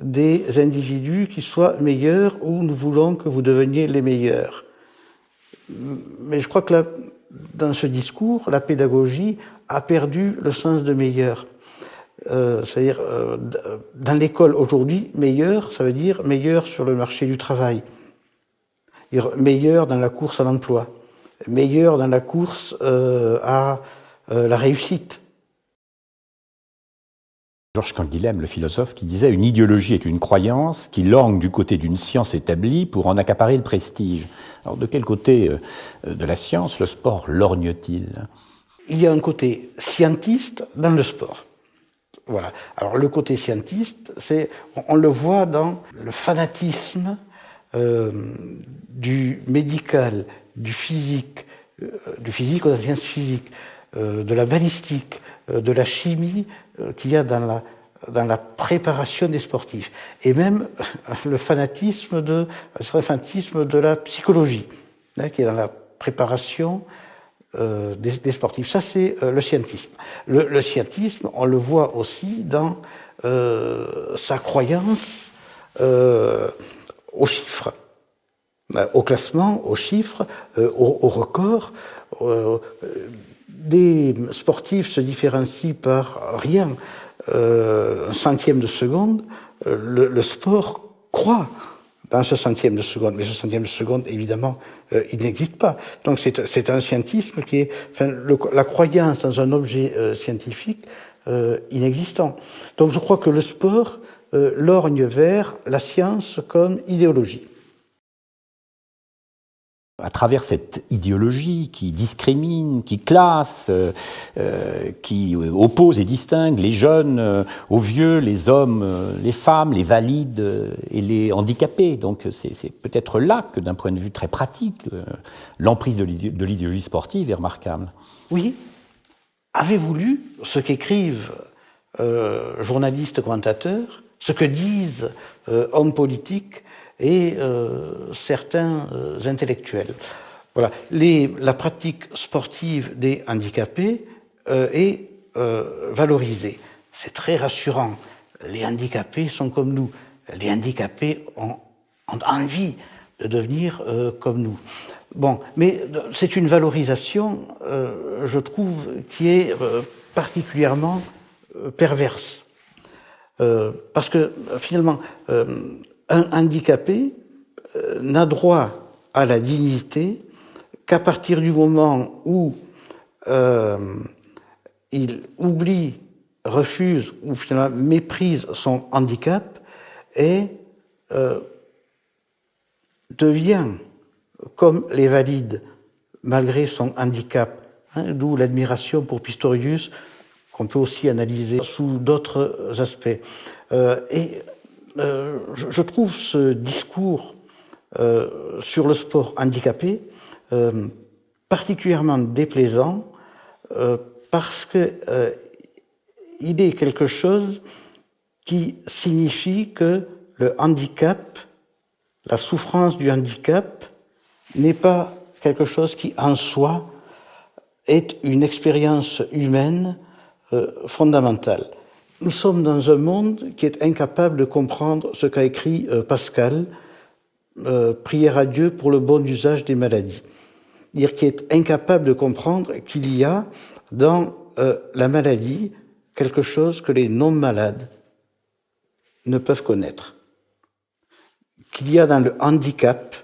des individus qui soient meilleurs, ou nous voulons que vous deveniez les meilleurs. Mais je crois que dans ce discours, la pédagogie a perdu le sens de meilleur. C'est-à-dire, dans l'école aujourd'hui, meilleur, ça veut dire meilleur sur le marché du travail, meilleur dans la course à l'emploi, meilleur dans la course à la réussite. Georges Canguilhem, le philosophe, qui disait « Une idéologie est une croyance qui lorgne du côté d'une science établie pour en accaparer le prestige ». Alors de quel côté de la science le sport lorgne-t-il? Il y a un côté scientiste dans le sport. Voilà. Alors le côté scientiste, on le voit dans le fanatisme du médical, du physique aux sciences physiques, de la balistique, de la chimie qu'il y a dans la préparation des sportifs, et même le fanatisme de la psychologie, hein, qui est dans la préparation des sportifs. Ça, c'est le scientisme. Le scientisme, on le voit aussi dans sa croyance aux chiffres, au classement, aux chiffres, au record. Des sportifs se différencient par rien, un centième de seconde. Le sport croit dans ce centième de seconde, mais ce centième de seconde, évidemment, il n'existe pas. Donc c'est un scientisme qui est, la croyance dans un objet scientifique inexistant. Donc je crois que le sport lorgne vers la science comme idéologie. À travers cette idéologie qui discrimine, qui classe, qui oppose et distingue les jeunes aux vieux, les hommes, les femmes, les valides et les handicapés. Donc c'est peut-être là que, d'un point de vue très pratique, l'emprise de l'idéologie sportive est remarquable. Oui. Avez-vous lu ce qu'écrivent journalistes, commentateurs, ce que disent hommes politiques et certains intellectuels? Voilà. La pratique sportive des handicapés est valorisée. C'est très rassurant. Les handicapés sont comme nous. Les handicapés ont envie de devenir comme nous. Bon, mais c'est une valorisation, je trouve, qui est particulièrement perverse. Parce que, finalement, un handicapé n'a droit à la dignité qu'à partir du moment où il oublie, refuse ou finalement méprise son handicap et devient comme les valides malgré son handicap, hein, d'où l'admiration pour Pistorius qu'on peut aussi analyser sous d'autres aspects. Je trouve ce discours sur le sport handicapé particulièrement déplaisant parce que il est quelque chose qui signifie que le handicap, la souffrance du handicap, n'est pas quelque chose qui en soi est une expérience humaine fondamentale. Nous sommes dans un monde qui est incapable de comprendre ce qu'a écrit Pascal, Prière à Dieu pour le bon usage des maladies. Dire qui est incapable de comprendre qu'il y a dans la maladie quelque chose que les non-malades ne peuvent connaître. Qu'il y a dans le handicap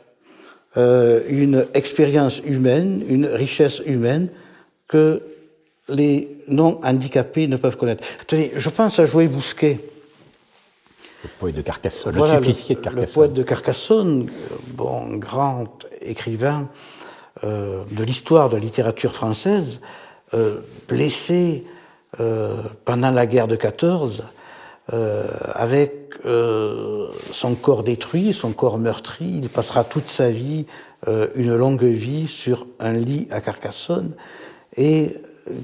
une expérience humaine, une richesse humaine que les non-handicapés ne peuvent connaître. Tenez, je pense à Joël Bousquet. Le poète de Carcassonne, voilà, le supplicié de Carcassonne. Le poète de Carcassonne, bon, grand écrivain de l'histoire de la littérature française, blessé pendant la guerre de 14, avec son corps détruit, son corps meurtri. Il passera toute sa vie, une longue vie, sur un lit à Carcassonne, et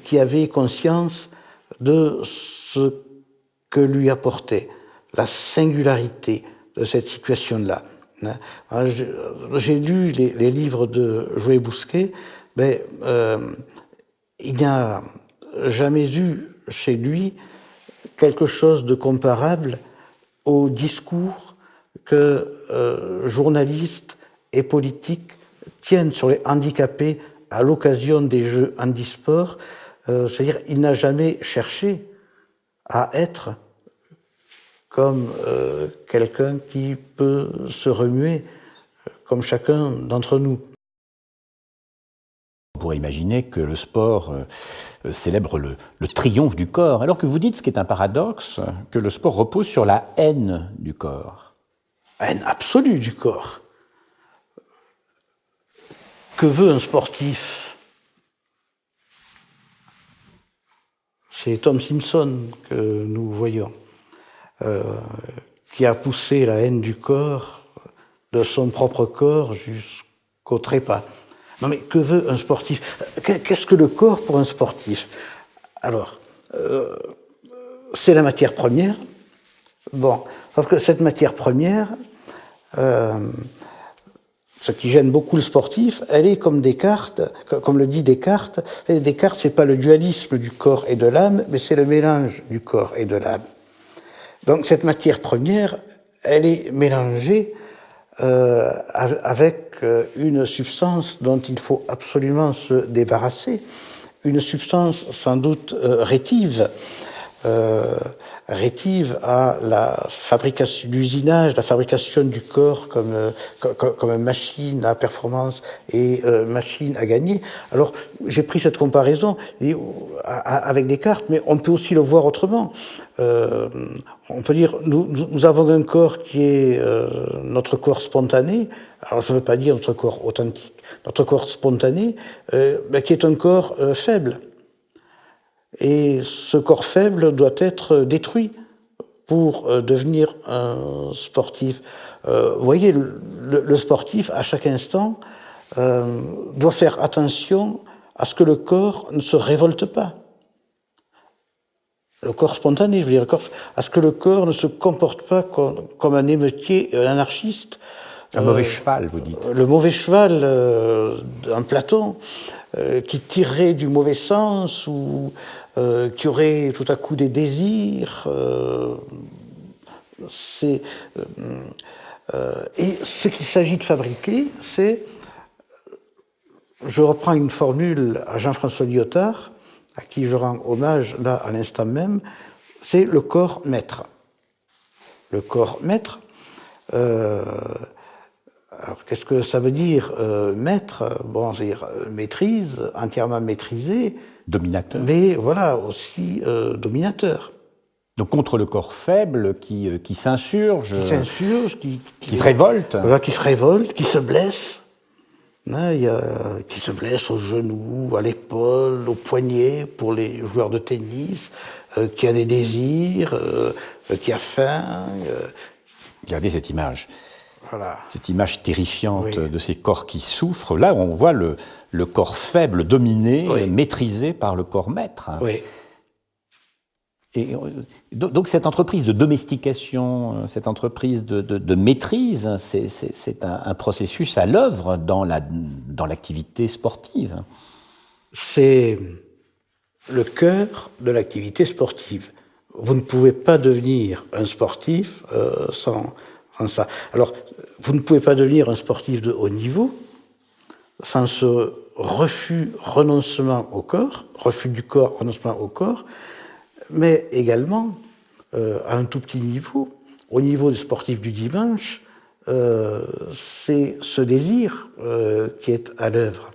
qui avait conscience de ce que lui apportait la singularité de cette situation-là. J'ai lu les livres de Joël Bousquet, mais il n'y a jamais eu chez lui quelque chose de comparable au discours que journalistes et politiques tiennent sur les handicapés à l'occasion des Jeux handisport. C'est-à-dire, il n'a jamais cherché à être comme quelqu'un qui peut se remuer, comme chacun d'entre nous. On pourrait imaginer que le sport célèbre le triomphe du corps, alors que vous dites, ce qui est un paradoxe, que le sport repose sur la haine du corps. Haine absolue du corps. Que veut un sportif? C'est Tom Simpson que nous voyons, qui a poussé la haine du corps, de son propre corps jusqu'au trépas. Non mais que veut un sportif? Qu'est-ce que le corps pour un sportif? Alors, c'est la matière première. Bon, sauf que cette matière première, ce qui gêne beaucoup le sportif, elle est comme Descartes, comme le dit Descartes. Descartes, c'est pas le dualisme du corps et de l'âme, mais c'est le mélange du corps et de l'âme. Donc cette matière première, elle est mélangée avec une substance dont il faut absolument se débarrasser, une substance sans doute rétive. Rétive à la fabrication, l'usinage, la fabrication du corps comme machine à performance et machine à gagner. Alors, j'ai pris cette comparaison avec Descartes, mais on peut aussi le voir autrement. On peut dire, nous avons un corps qui est notre corps spontané. Alors, je ne veux pas dire notre corps authentique, notre corps spontané, qui est un corps faible. Et ce corps faible doit être détruit pour devenir un sportif. Vous voyez, le sportif, à chaque instant, doit faire attention à ce que le corps ne se révolte pas. Le corps spontané, je veux dire, à ce que le corps ne se comporte pas comme un émeutier, un anarchiste. Un mauvais cheval, vous dites. Le mauvais cheval d'un Platon, qui tirerait du mauvais sens ou qui aurait tout à coup des désirs. Et ce qu'il s'agit de fabriquer, c'est, je reprends une formule à Jean-François Lyotard, à qui je rends hommage là à l'instant même, c'est le corps maître. Le corps maître, alors qu'est-ce que ça veut dire maître? Bon, c'est-à-dire maîtrise, entièrement maîtrisé. Dominateur. Mais voilà, aussi dominateur. Donc contre le corps faible qui s'insurge. Qui s'insurge, qui se révolte. Voilà, qui se révolte, qui se blesse. Hein, qui se blesse au genou, à l'épaule, au poignet pour les joueurs de tennis, qui a des désirs, qui a faim. Regardez cette image. Voilà. Cette image terrifiante de ces corps qui souffrent. Là, on voit le corps faible dominé, maîtrisé par le corps maître. Oui. Et donc cette entreprise de domestication, cette entreprise de maîtrise, c'est un processus à l'œuvre dans l'activité sportive. C'est le cœur de l'activité sportive. Vous ne pouvez pas devenir un sportif sans ça. Alors, vous ne pouvez pas devenir un sportif de haut niveau sans ce renoncement au corps, refus du corps, renoncement au corps, mais également, à un tout petit niveau, au niveau des sportifs du dimanche, c'est ce désir qui est à l'œuvre.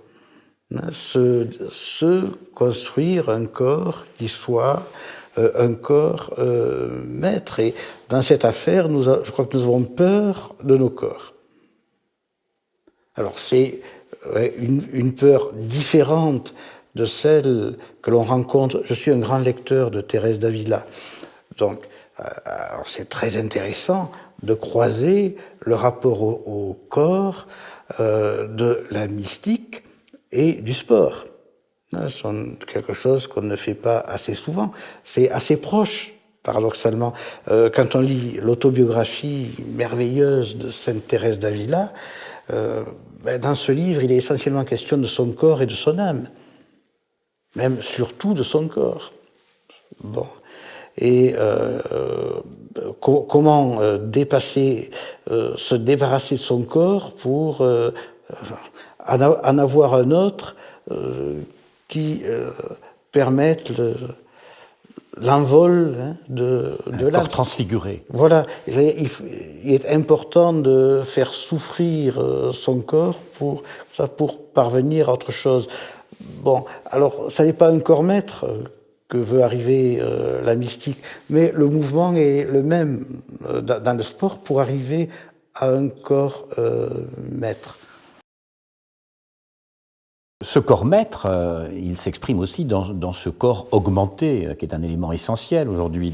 Se construire un corps qui soit un corps maître. Et dans cette affaire, je crois que nous avons peur de nos corps. Alors c'est une peur différente de celle que l'on rencontre. Je suis un grand lecteur de Thérèse d'Avila. Donc, c'est très intéressant de croiser le rapport au corps de la mystique et du sport. C'est quelque chose qu'on ne fait pas assez souvent. C'est assez proche, paradoxalement. Quand on lit l'autobiographie merveilleuse de Sainte Thérèse d'Avila, dans ce livre, il est essentiellement question de son corps et de son âme. Même surtout de son corps. Bon. Et comment se débarrasser de son corps pour en avoir un autre qui permette l'envol de l'âme. Un corps transfiguré. Voilà. Il est important de faire souffrir son corps pour parvenir à autre chose. Bon, alors, ça n'est pas un corps maître que veut arriver la mystique, mais le mouvement est le même dans le sport pour arriver à un corps maître. Ce corps maître, il s'exprime aussi dans ce corps augmenté, qui est un élément essentiel aujourd'hui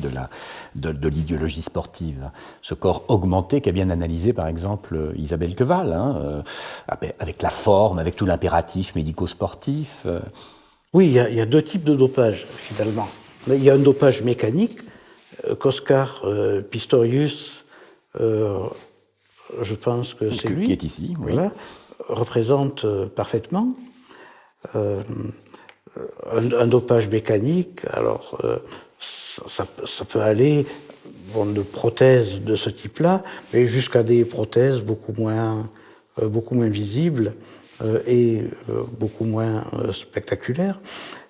de l'idéologie sportive. Ce corps augmenté qu'a bien analysé, par exemple, Isabelle Queval, avec la forme, avec tout l'impératif médico-sportif. Oui, il y a deux types de dopage, finalement. Il y a un dopage mécanique qu'Oscar Pistorius, je pense que c'est lui, qui est ici, oui. Voilà, représente parfaitement. Un dopage mécanique, alors ça peut aller de prothèses de ce type-là, mais jusqu'à des prothèses beaucoup moins visibles et beaucoup moins spectaculaires.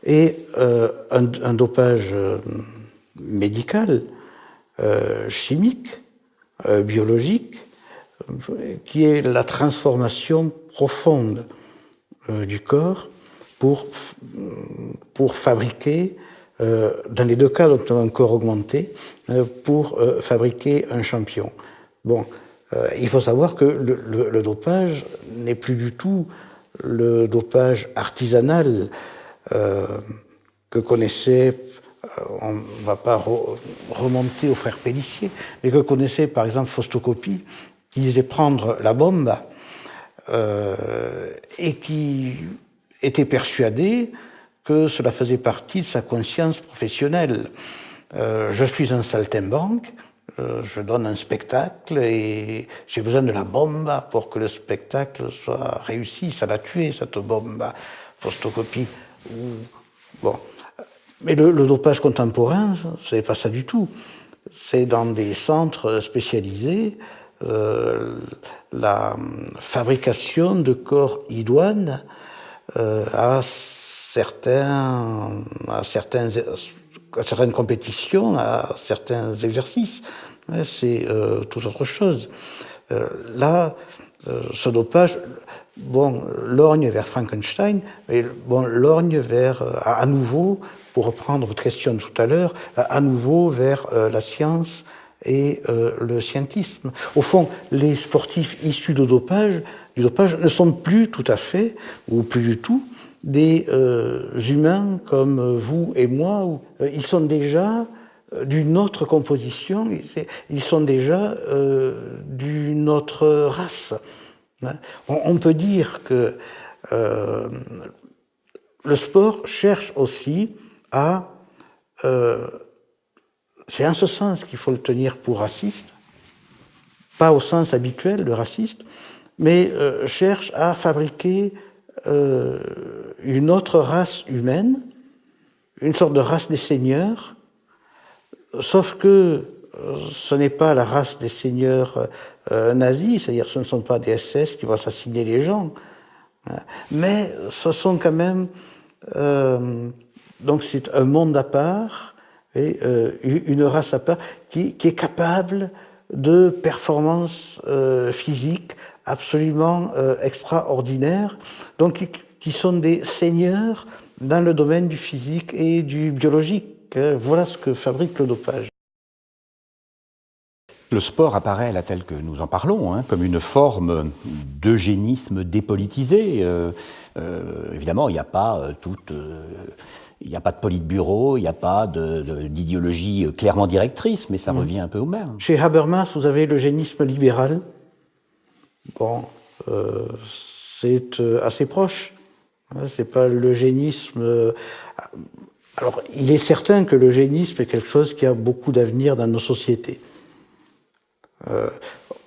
Et un dopage médical, chimique, biologique, qui est la transformation profonde du corps pour fabriquer, dans les deux cas, donc un corps augmenté, pour fabriquer un champion. Bon, il faut savoir que le dopage n'est plus du tout le dopage artisanal que connaissait, on ne va pas remonter aux frères Pélissier, mais que connaissait par exemple Fausto Coppi, qui disait prendre la bombe et qui était persuadé que cela faisait partie de sa conscience professionnelle. Je suis un saltimbanque, je donne un spectacle et j'ai besoin de la bombe pour que le spectacle soit réussi. Ça l'a tué, cette bombe, Fausto Coppi. Bon. Mais le dopage contemporain, c'est pas ça du tout. C'est dans des centres spécialisés, la fabrication de corps idoines à certaines compétitions, à certains exercices. C'est tout autre chose. Là, ce dopage, lorgne vers Frankenstein, mais lorgne vers, à nouveau, pour reprendre votre question de tout à l'heure, à nouveau vers la science et le scientisme. Au fond, les sportifs issus du dopage ne sont plus tout à fait, ou plus du tout, des humains comme vous et moi. Ils sont déjà d'une autre composition, ils sont déjà d'une autre race. On peut dire que le sport cherche aussi à... c'est en ce sens qu'il faut le tenir pour raciste, pas au sens habituel de raciste, mais cherche à fabriquer une autre race humaine, une sorte de race des seigneurs, sauf que ce n'est pas la race des seigneurs nazis, c'est-à-dire ce ne sont pas des SS qui vont assassiner les gens, mais ce sont quand même... donc c'est un monde à part, et une race à part qui est capable de performances physiques absolument extraordinaires, donc qui sont des seigneurs dans le domaine du physique et du biologique. Voilà ce que fabrique le dopage. Le sport apparaît, là, tel que nous en parlons, comme une forme d'eugénisme dépolitisé. Évidemment, il n'y a pas il n'y a pas de politburo, il n'y a pas d'idéologie clairement directrice, mais ça revient un peu au même. Chez Habermas, vous avez l'eugénisme libéral. C'est assez proche. C'est pas l'eugénisme... Alors, il est certain que l'eugénisme est quelque chose qui a beaucoup d'avenir dans nos sociétés.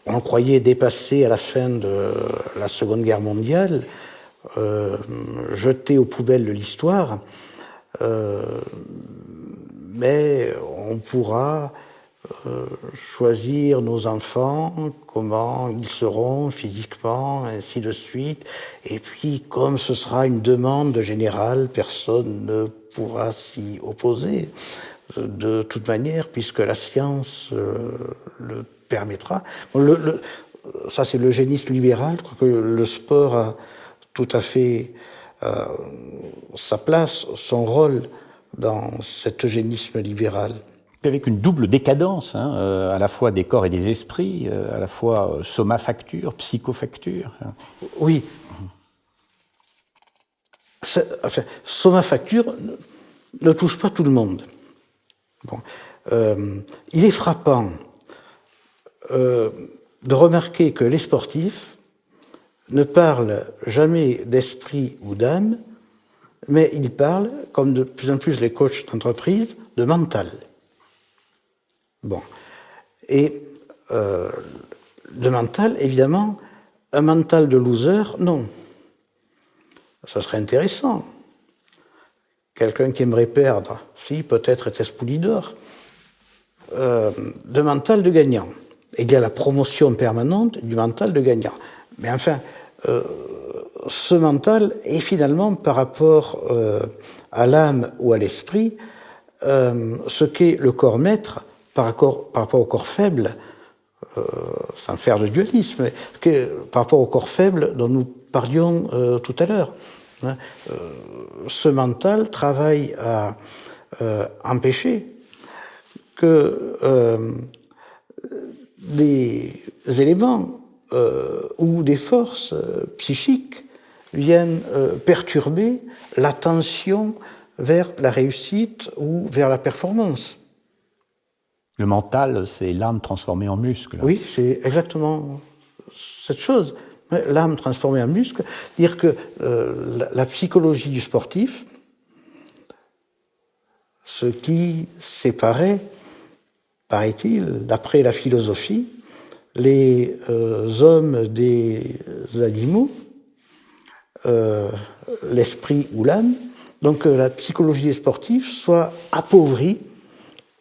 On croyait dépassé à la fin de la Seconde Guerre mondiale, jeté aux poubelles de l'histoire, mais on pourra choisir nos enfants, comment ils seront physiquement, ainsi de suite. Et puis, comme ce sera une demande générale, personne ne pourra s'y opposer de toute manière, puisque la science le permettra. Ça, c'est l'eugénisme libéral. Je crois que le sport a tout à fait sa place, son rôle dans cet eugénisme libéral. Avec une double décadence, à la fois des corps et des esprits, à la fois soma-facture, psychofacture. Oui. Enfin, soma-facture ne touche pas tout le monde. Il est frappant de remarquer que les sportifs ne parlent jamais d'esprit ou d'âme, mais ils parlent, comme de plus en plus les coachs d'entreprise, de mental. Bon. Et de mental, évidemment, un mental de loser, non. Ça serait intéressant. Quelqu'un qui aimerait perdre, si, peut-être était-ce Poulidor. De mental de gagnant. Et il y a la promotion permanente du mental de gagnant. Mais enfin, ce mental est finalement, par rapport à l'âme ou à l'esprit, ce qu'est le corps maître par rapport au corps faible, sans faire de dualisme, par rapport au corps faible dont nous parlions tout à l'heure. Ce mental travaille à empêcher que des éléments ou des forces psychiques viennent perturber l'attention vers la réussite ou vers la performance. Le mental, c'est l'âme transformée en muscle. Oui, c'est exactement cette chose. L'âme transformée en muscle, dire que la psychologie du sportif, ce qui séparait, paraît-il, d'après la philosophie, les hommes des animaux, l'esprit ou l'âme, donc que la psychologie des sportifs soit appauvrie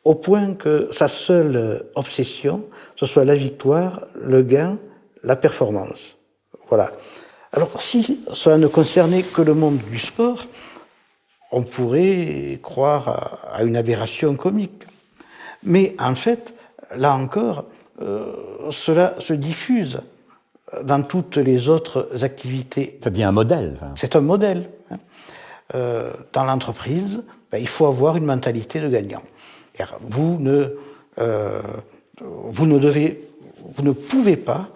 au point que sa seule obsession, ce soit la victoire, le gain, la performance. Voilà. Alors, si cela ne concernait que le monde du sport, on pourrait croire à une aberration comique. Mais en fait, là encore, cela se diffuse dans toutes les autres activités. Ça devient un modèle. C'est un modèle. Dans l'entreprise, il faut avoir une mentalité de gagnant. Vous ne pouvez pas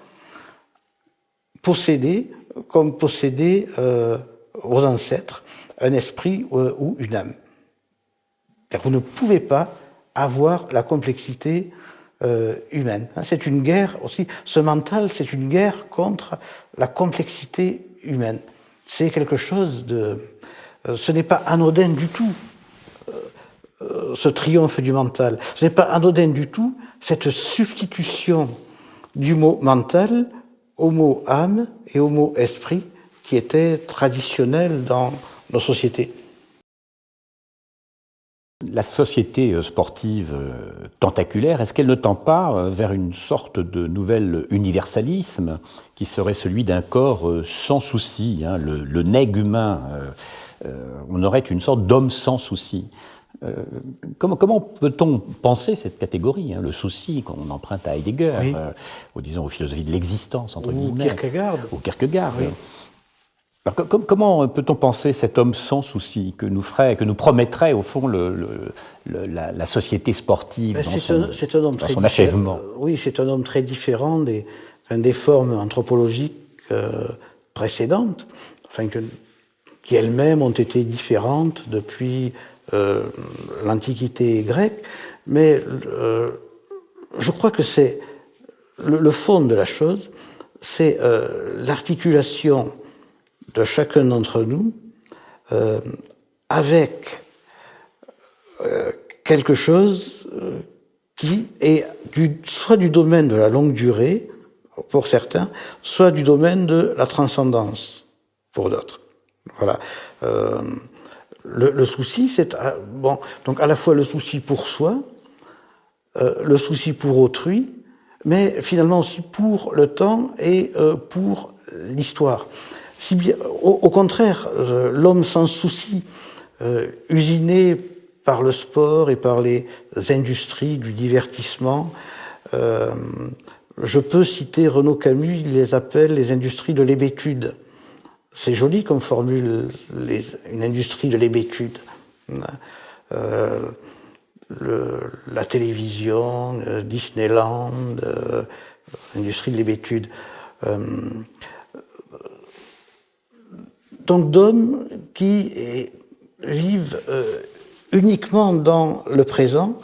posséder, comme possédaient vos ancêtres, un esprit ou une âme. Vous ne pouvez pas avoir la complexité humaine. C'est une guerre aussi. Ce mental, c'est une guerre contre la complexité humaine. C'est quelque chose de... ce n'est pas anodin du tout, ce triomphe du mental. Ce n'est pas anodin du tout, cette substitution du mot mental au mot âme et au mot esprit qui était traditionnel dans nos sociétés. La société sportive tentaculaire, est-ce qu'elle ne tend pas vers une sorte de nouvel universalisme qui serait celui d'un corps sans souci, le nègre humain, on aurait une sorte d'homme sans souci. Comment peut-on penser cette catégorie, le souci qu'on emprunte à Heidegger, oui. Disons aux philosophies de l'existence, entre guillemets, ou Kierkegaard. Oui. Alors, comment peut-on penser cet homme sans souci que nous promettrait au fond la société sportive dans son achèvement? Oui, c'est un homme très différent des formes anthropologiques précédentes, qui elles-mêmes ont été différentes depuis l'Antiquité grecque, mais je crois que c'est le fond de la chose, c'est l'articulation de chacun d'entre nous avec quelque chose qui est soit du domaine de la longue durée pour certains, soit du domaine de la transcendance pour d'autres. Voilà. Le souci, c'est donc à la fois le souci pour soi, le souci pour autrui, mais finalement aussi pour le temps et pour l'histoire. Si bien, au contraire, l'homme sans souci, usiné par le sport et par les industries du divertissement, je peux citer Renaud Camus, il les appelle les industries de l'hébétude. C'est joli comme formule, une industrie de l'hébétude. La télévision, Disneyland, l'industrie de l'hébétude. Donc d'hommes qui vivent uniquement dans le présent,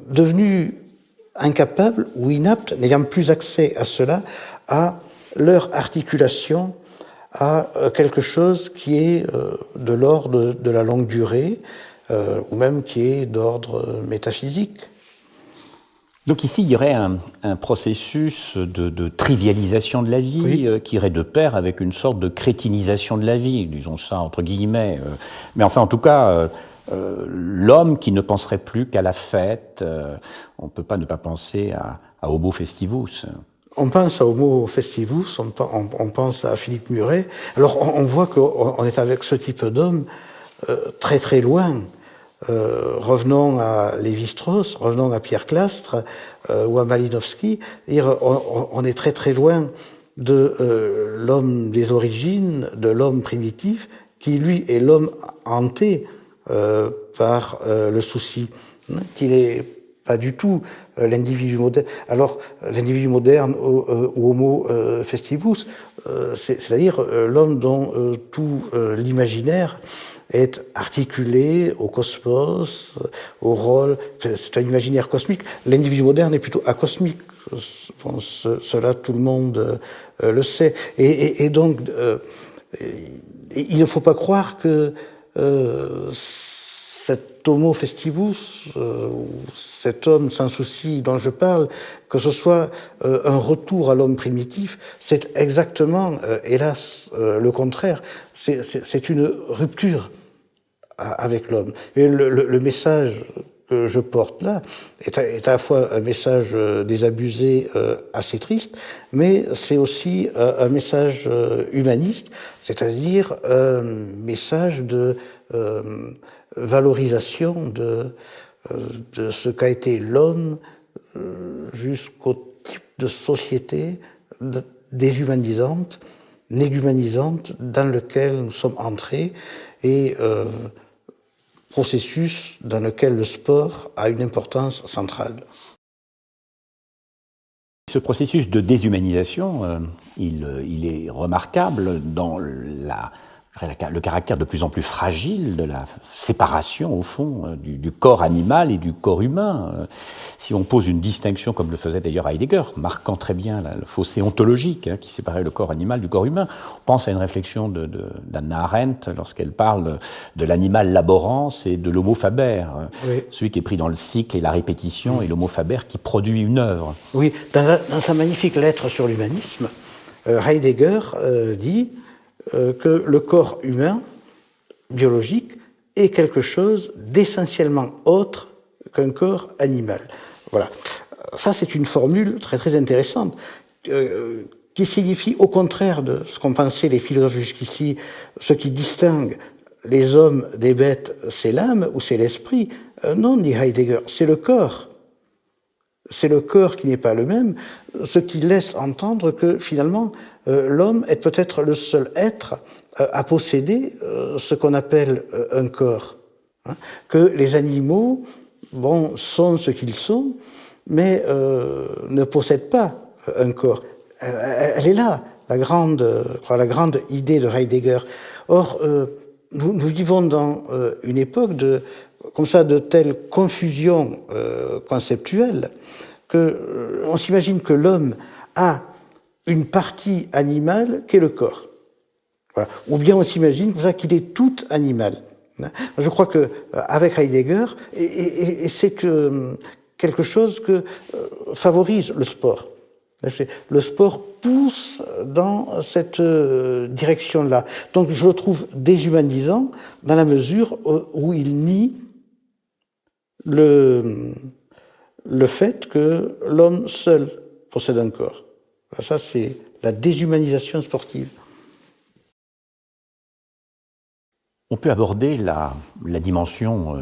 devenus incapables ou inaptes, n'ayant plus accès à cela, à leur articulation à quelque chose qui est de l'ordre de la longue durée, ou même qui est d'ordre métaphysique. Donc ici, il y aurait un processus de trivialisation de la vie, Oui. qui irait de pair avec une sorte de crétinisation de la vie, disons ça entre guillemets. Mais enfin, en tout cas, l'homme qui ne penserait plus qu'à la fête, on ne peut pas ne pas penser à Homo festivus. On pense à Homo festivus, on pense à Philippe Muret. Alors on voit qu'on est avec ce type d'homme très très loin. Revenons à Lévi-Strauss, revenons à Pierre Clastres ou à Malinowski. On est très très loin de l'homme des origines, de l'homme primitif, qui lui est l'homme hanté par le souci, qui n'est pas du tout l'individu moderne. Alors l'individu moderne ou Homo festivus, c'est-à-dire l'homme dont tout l'imaginaire est articulé au cosmos, au rôle. C'est un imaginaire cosmique. L'individu moderne est plutôt acosmique. Bon, cela, tout le monde le sait. Et donc, il ne faut pas croire que cet homo festivus, cet homme sans souci dont je parle, que ce soit un retour à l'homme primitif, c'est exactement, hélas, le contraire. C'est une rupture avec l'homme. Et le message que je porte là est à la fois un message désabusé, assez triste, mais c'est aussi un message humaniste, c'est-à-dire un message de valorisation de ce qu'a été l'homme jusqu'au type de société déshumanisante, négumanisante, dans lequel nous sommes entrés, et processus dans lequel le sport a une importance centrale. Ce processus de déshumanisation, il est remarquable dans le caractère de plus en plus fragile de la séparation, au fond, du corps animal et du corps humain. Si on pose une distinction, comme le faisait d'ailleurs Heidegger, marquant très bien le fossé ontologique qui séparait le corps animal du corps humain, on pense à une réflexion d'Hannah Arendt lorsqu'elle parle de l'animal laborans et de l'homo faber, oui. Celui qui est pris dans le cycle et la répétition, et l'homo faber qui produit une œuvre. Oui, dans sa magnifique lettre sur l'humanisme, Heidegger dit que le corps humain, biologique, est quelque chose d'essentiellement autre qu'un corps animal. Voilà. Ça, c'est une formule très très intéressante, qui signifie, au contraire de ce qu'ont pensé les philosophes jusqu'ici, ce qui distingue les hommes des bêtes, c'est l'âme ou c'est l'esprit. Non, dit Heidegger, c'est le corps. C'est le corps qui n'est pas le même, ce qui laisse entendre que finalement l'homme est peut-être le seul être à posséder ce qu'on appelle un corps. Que les animaux, bon, sont ce qu'ils sont, mais ne possèdent pas un corps. Elle est là, la grande idée de Heidegger. Or, nous vivons dans une époque comme ça, de telle confusion conceptuelle qu'on s'imagine que l'homme a une partie animale qu'est le corps. Voilà. Ou bien on s'imagine comme ça qu'il est tout animal. Je crois qu'avec Heidegger, et c'est quelque chose que favorise le sport. Le sport pousse dans cette direction-là. Donc je le trouve déshumanisant dans la mesure où il nie le fait que l'homme seul possède un corps. Ça, c'est la déshumanisation sportive. On peut aborder la dimension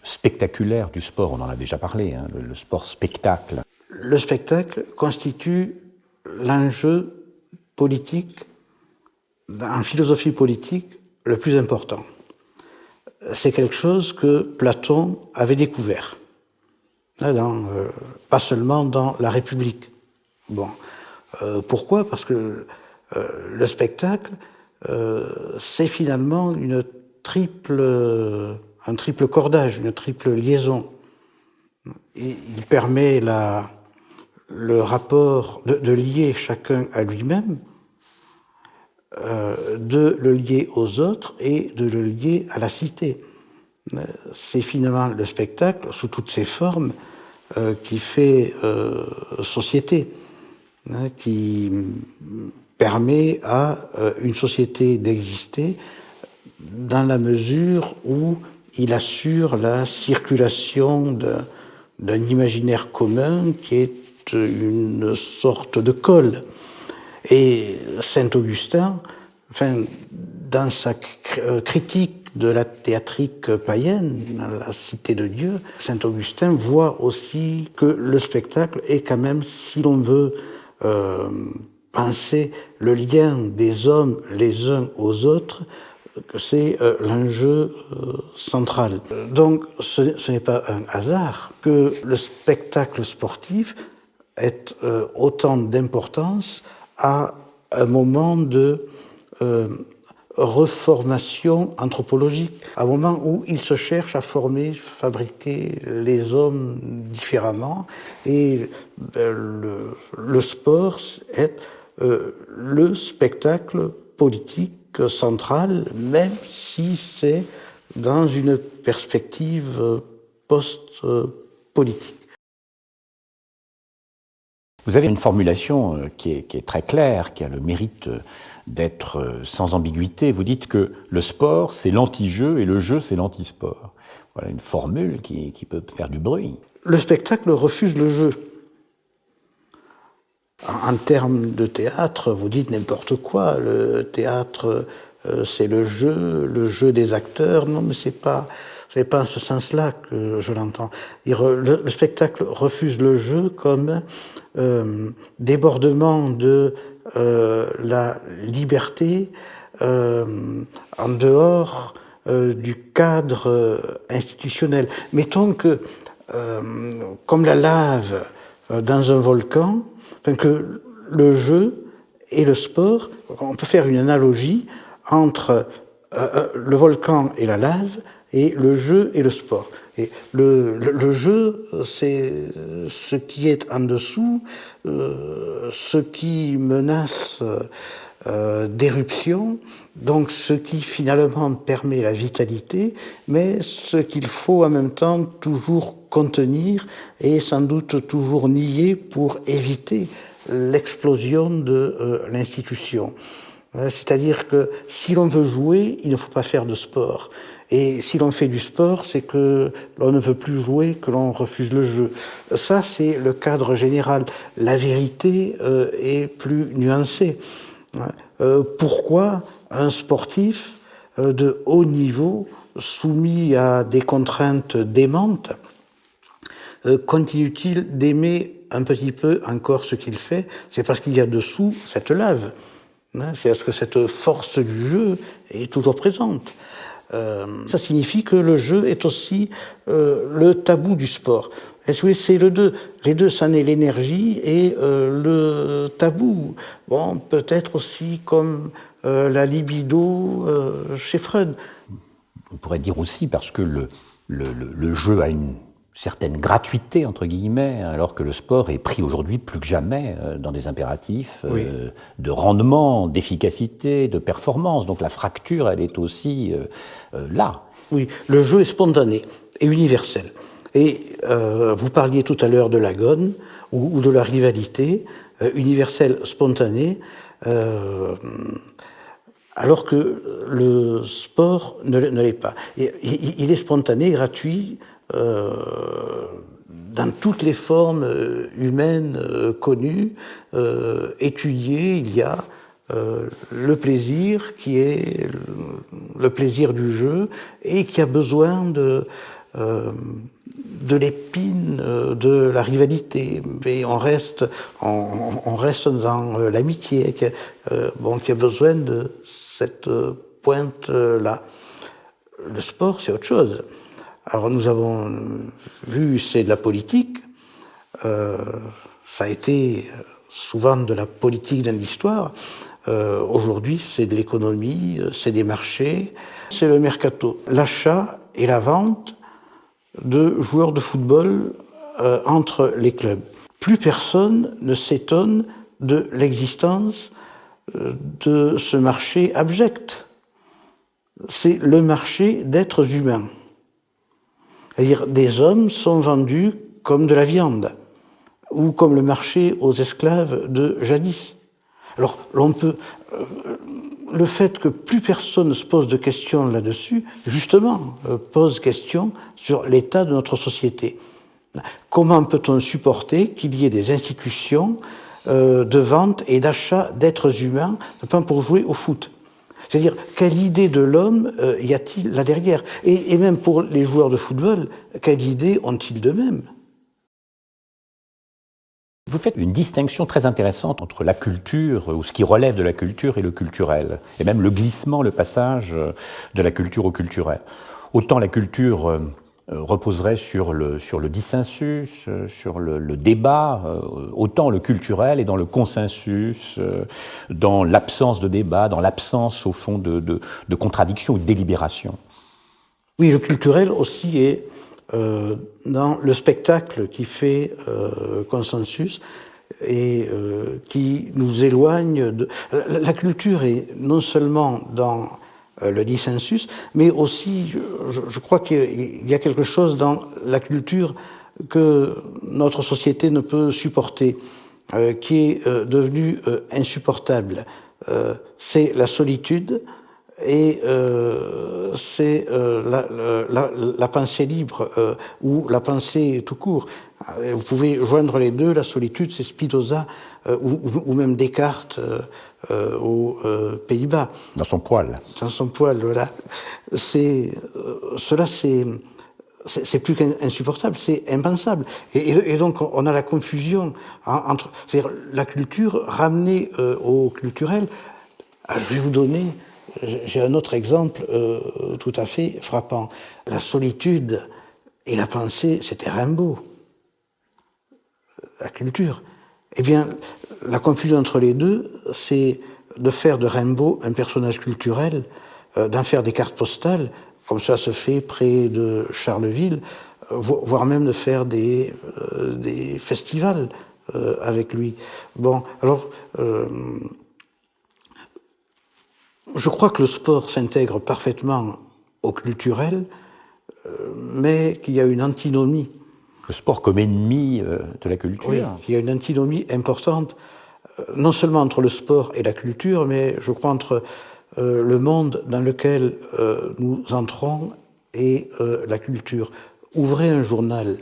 spectaculaire du sport, on en a déjà parlé, le sport spectacle. Le spectacle constitue l'enjeu politique, en philosophie politique, le plus important. C'est quelque chose que Platon avait découvert, pas seulement dans la République. Bon, pourquoi ? Parce que le spectacle, c'est finalement un triple cordage, une triple liaison. Et il permet le rapport de lier chacun à lui-même, de le lier aux autres et de le lier à la cité. c'est finalement le spectacle, sous toutes ses formes, qui fait société, qui permet à une société d'exister dans la mesure où il assure la circulation d'un imaginaire commun qui est une sorte de colle. Et Saint-Augustin, enfin, dans sa critique de la théâtrique païenne, la cité de Dieu, Saint-Augustin voit aussi que le spectacle est quand même, si l'on veut penser le lien des hommes les uns aux autres, que c'est l'enjeu central. Donc ce n'est pas un hasard que le spectacle sportif ait autant d'importance à un moment de reformation anthropologique, à un moment où il se cherche à former, fabriquer les hommes différemment, et le sport est le spectacle politique central, même si c'est dans une perspective post-politique. Vous avez une formulation qui est très claire, qui a le mérite d'être sans ambiguïté. Vous dites que le sport, c'est l'anti-jeu et le jeu, c'est l'anti-sport. Voilà une formule qui peut faire du bruit. Le spectacle refuse le jeu. En termes de théâtre, vous dites n'importe quoi. Le théâtre, c'est le jeu des acteurs. Non, mais c'est pas en ce sens-là que je l'entends. Le spectacle refuse le jeu comme débordement de la liberté en dehors du cadre institutionnel. Mettons que, comme la lave dans un volcan, que le jeu et le sport, on peut faire une analogie entre le volcan et la lave, et le jeu et le sport. Et le jeu, c'est ce qui est en dessous, ce qui menace d'éruption, donc ce qui finalement permet la vitalité, mais ce qu'il faut en même temps toujours contenir et sans doute toujours nier pour éviter l'explosion de l'institution. C'est-à-dire que si l'on veut jouer, il ne faut pas faire de sport. Et si l'on fait du sport, c'est que l'on ne veut plus jouer, que l'on refuse le jeu. Ça, c'est le cadre général. La vérité est plus nuancée. Pourquoi un sportif de haut niveau, soumis à des contraintes démentes, continue-t-il d'aimer un petit peu encore ce qu'il fait? C'est parce qu'il y a dessous cette lave. C'est parce que cette force du jeu est toujours présente. Ça signifie que le jeu est aussi le tabou du sport. C'est le deux. Les deux, ça n'est l'énergie et le tabou. Bon, peut-être aussi comme la libido chez Freud. On pourrait dire aussi parce que le jeu a une certaine gratuité, entre guillemets, alors que le sport est pris aujourd'hui plus que jamais dans des impératifs de rendement, d'efficacité, de performance. Donc la fracture, elle est aussi là. Oui, le jeu est spontané et universel. Et vous parliez tout à l'heure de l'agone ou de la rivalité universelle, spontanée, alors que le sport ne l'est pas. Il est spontané, gratuit, dans toutes les formes humaines connues, étudiées. Il y a le plaisir qui est le plaisir du jeu et qui a besoin de l'épine de la rivalité. Mais on reste dans l'amitié qui a besoin de cette pointe-là. Le sport, c'est autre chose. Alors nous avons vu, c'est de la politique. Ça a été souvent de la politique dans l'histoire. Aujourd'hui, c'est de l'économie, c'est des marchés, c'est le mercato. L'achat et la vente de joueurs de football entre les clubs. Plus personne ne s'étonne de l'existence de ce marché abject. C'est le marché d'êtres humains. C'est-à-dire, des hommes sont vendus comme de la viande, ou comme le marché aux esclaves de jadis. Alors, le fait que plus personne ne se pose de questions là-dessus, justement, pose question sur l'état de notre société. Comment peut-on supporter qu'il y ait des institutions de vente et d'achat d'êtres humains, pas pour jouer au foot? C'est-à-dire, quelle idée de l'homme y a-t-il là derrière? Et même pour les joueurs de football, quelle idée ont-ils d'eux-mêmes? Vous faites une distinction très intéressante entre la culture, ou ce qui relève de la culture, et le culturel, et même le glissement, le passage de la culture au culturel. Autant la culture reposerait sur le dissensus, sur le débat, autant le culturel est dans le consensus, dans l'absence de débat, dans l'absence, au fond, de contradiction ou de délibération. Oui, le culturel aussi est dans le spectacle qui fait consensus et qui nous éloigne de... La culture est non seulement dans le dissensus, mais aussi, je crois qu'il y a quelque chose dans la culture que notre société ne peut supporter, qui est devenu insupportable. C'est la solitude, et c'est la pensée libre ou la pensée tout court. Vous pouvez joindre les deux. La solitude, c'est Spinoza ou même Descartes aux Pays-Bas. Dans son poil. Dans son poil, voilà. Cela, c'est plus qu'insupportable, c'est impensable. Et donc, on a la confusion entre, c'est-à-dire la culture ramenée au culturel. Je vais vous donner... J'ai un autre exemple tout à fait frappant. La solitude et la pensée, c'était Rimbaud. La culture. Eh bien, la confusion entre les deux, c'est de faire de Rimbaud un personnage culturel, d'en faire des cartes postales, comme ça se fait près de Charleville, voire même de faire des festivals avec lui. Bon, alors... je crois que le sport s'intègre parfaitement au culturel, mais qu'il y a une antinomie. Le sport comme ennemi de la culture. Oui, il y a une antinomie importante, non seulement entre le sport et la culture, mais je crois entre le monde dans lequel nous entrons et la culture. Ouvrez un journal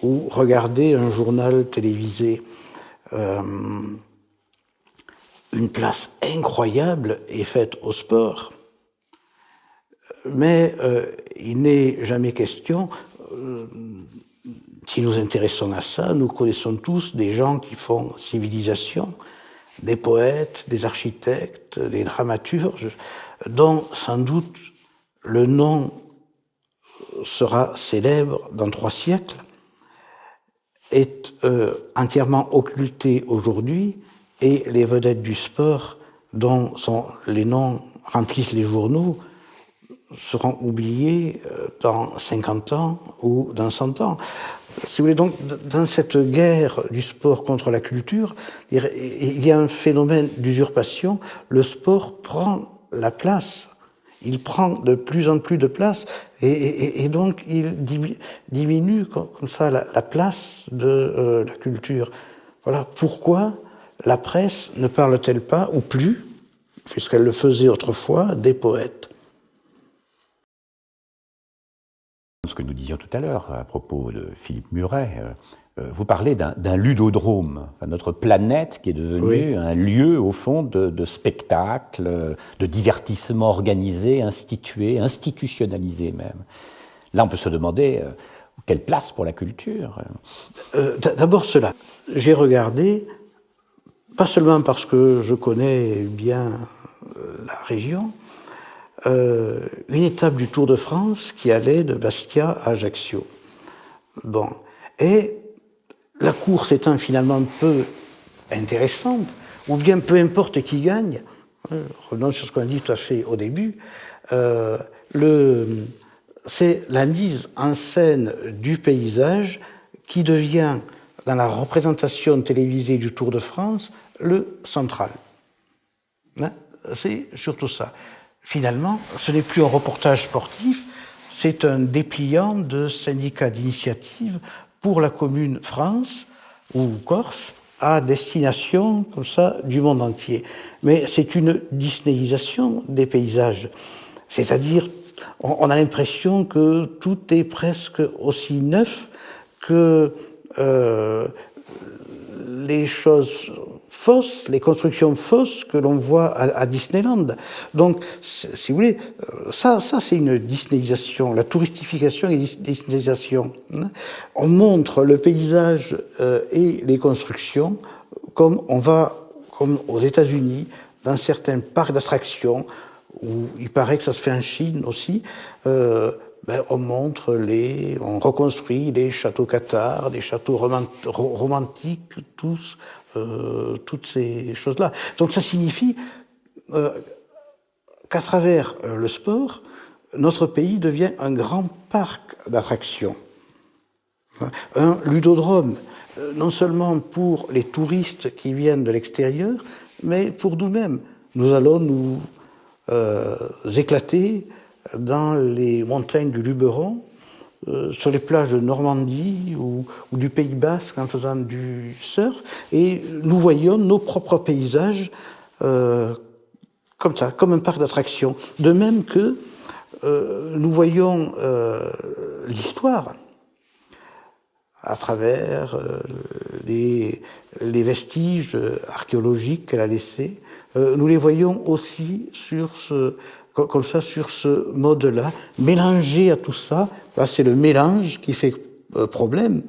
ou regardez un journal télévisé. Une place incroyable est faite au sport, mais il n'est jamais question, si nous intéressons à ça, nous connaissons tous des gens qui font civilisation, des poètes, des architectes, des dramaturges, dont sans doute le nom sera célèbre dans 3 siècles, est entièrement occulté aujourd'hui. Et les vedettes du sport, dont les noms remplissent les journaux, seront oubliés dans 50 ans ou dans 100 ans. Si vous voulez, donc, dans cette guerre du sport contre la culture, il y a un phénomène d'usurpation. Le sport prend la place. Il prend de plus en plus de place et donc il diminue comme ça la place de la culture. Voilà pourquoi la presse ne parle-t-elle pas, ou plus, puisqu'elle le faisait autrefois, des poètes? Ce que nous disions tout à l'heure à propos de Philippe Muret, vous parlez d'un ludodrome, notre planète qui est devenue un lieu, au fond, de spectacle, de divertissement organisé, institué, institutionnalisé même. Là, on peut se demander quelle place pour la culture. D'abord cela. J'ai regardé, pas seulement parce que je connais bien la région, une étape du Tour de France qui allait de Bastia à Ajaccio. Bon. Et la course étant finalement peu intéressante, ou bien peu importe qui gagne, revenons sur ce qu'on a dit tout à fait au début, c'est la mise en scène du paysage qui devient, dans la représentation télévisée du Tour de France, le central. C'est surtout ça. Finalement, ce n'est plus un reportage sportif, c'est un dépliant de syndicats d'initiative pour la commune France ou Corse à destination, comme ça, du monde entier. Mais c'est une disneyisation des paysages. C'est-à-dire, on a l'impression que tout est presque aussi neuf que les choses fausses, les constructions fausses que l'on voit à Disneyland. Donc, si vous voulez, ça c'est une disneyisation, la touristification et disneyisation. On montre le paysage et les constructions comme aux États-Unis, dans certains parcs d'attractions, où il paraît que ça se fait en Chine aussi, on on reconstruit les châteaux cathares, les châteaux romantiques, toutes ces choses-là. Donc ça signifie qu'à travers le sport, notre pays devient un grand parc d'attractions. Un ludodrome, non seulement pour les touristes qui viennent de l'extérieur, mais pour nous-mêmes. Nous allons nous éclater dans les montagnes du Luberon, sur les plages de Normandie ou du Pays Basque en faisant du surf, et nous voyons nos propres paysages comme ça, comme un parc d'attractions. De même que nous voyons l'histoire à travers les vestiges archéologiques qu'elle a laissés. Nous les voyons aussi comme ça, sur ce mode-là, mélangé à tout ça. Là, c'est le mélange qui fait problème.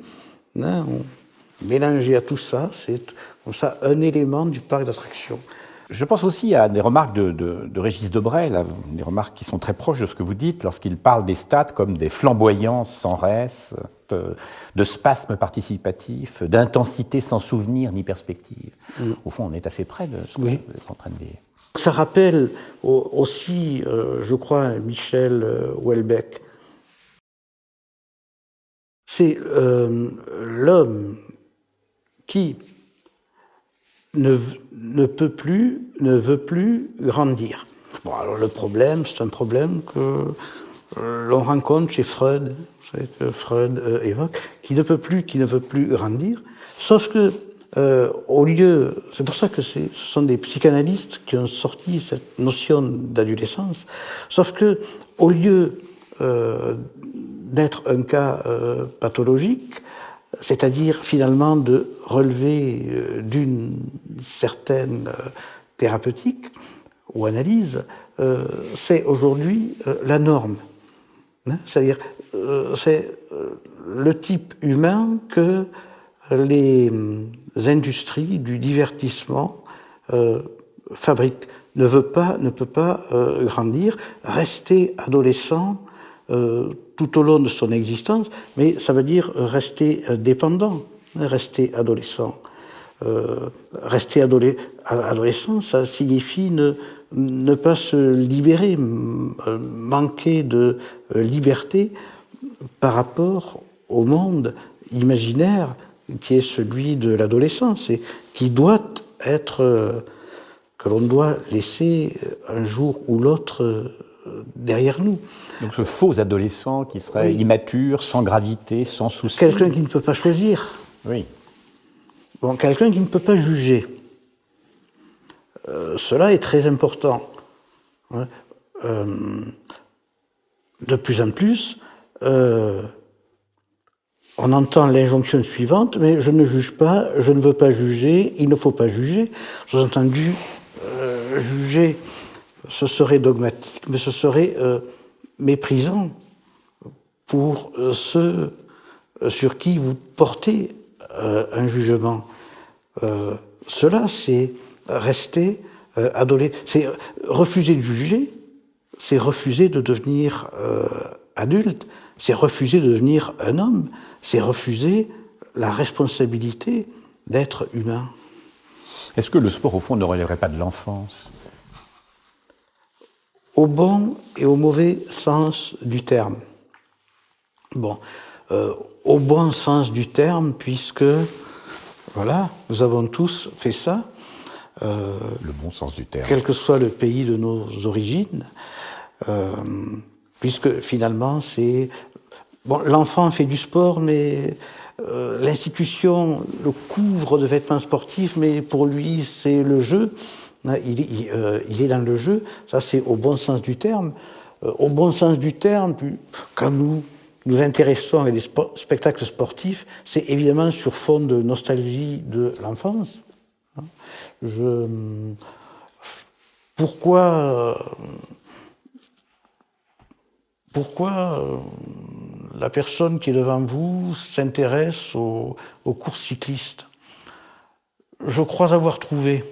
Hein, mélanger à tout ça, c'est comme ça un élément du parc d'attractions. Je pense aussi à des remarques de Régis Debray, là, des remarques qui sont très proches de ce que vous dites, lorsqu'il parle des stades comme des flamboyances sans reste, de spasmes participatifs, d'intensité sans souvenir ni perspective. Au fond, on est assez près de ce que vous êtes en train de dire. Ça rappelle aussi, je crois, Michel Houellebecq. C'est l'homme qui ne veut plus grandir. Bon, alors le problème, c'est un problème que l'on rencontre chez Freud, que Freud évoque, qui ne veut plus grandir, sauf que au lieu, c'est pour ça que ce sont des psychanalystes qui ont sorti cette notion d'adolescence, sauf que au lieu d'être un cas pathologique, c'est-à-dire finalement de relever d'une certaine thérapeutique ou analyse, c'est aujourd'hui la norme. Hein, c'est-à-dire, c'est le type humain que les industries du divertissement fabriquent. Ne peut pas grandir, rester adolescent tout au long de son existence, mais ça veut dire rester dépendant, rester adolescent. Rester adolescent, ça signifie ne pas se libérer, manquer de liberté par rapport au monde imaginaire qui est celui de l'adolescence et qui doit être, que l'on doit laisser un jour ou l'autre derrière nous. Donc ce faux adolescent qui serait immature, sans gravité, sans souci. Quelqu'un qui ne peut pas choisir. Oui. Bon, quelqu'un qui ne peut pas juger. Cela est très important. De plus en plus, on entend l'injonction suivante, mais je ne juge pas, je ne veux pas juger, il ne faut pas juger. Sous-entendu, juger, ce serait dogmatique, mais ce serait méprisant pour ceux sur qui vous portez un jugement. Cela, c'est rester adolescent. C'est refuser de juger, c'est refuser de devenir adulte, c'est refuser de devenir un homme, c'est refuser la responsabilité d'être humain. Est-ce que le sport, au fond, ne relèverait pas de l'enfance ? Au bon et au mauvais sens du terme. Bon, au bon sens du terme, puisque, voilà, nous avons tous fait ça. Le bon sens du terme. Quel que soit le pays de nos origines, puisque finalement, c'est... Bon, l'enfant fait du sport, mais l'institution le couvre de vêtements sportifs, mais pour lui, c'est le jeu. Il est dans le jeu, ça c'est au bon sens du terme. Au bon sens du terme, quand nous nous intéressons à des spectacles sportifs, c'est évidemment sur fond de nostalgie de l'enfance. Pourquoi la personne qui est devant vous s'intéresse aux courses cyclistes? Je crois avoir trouvé.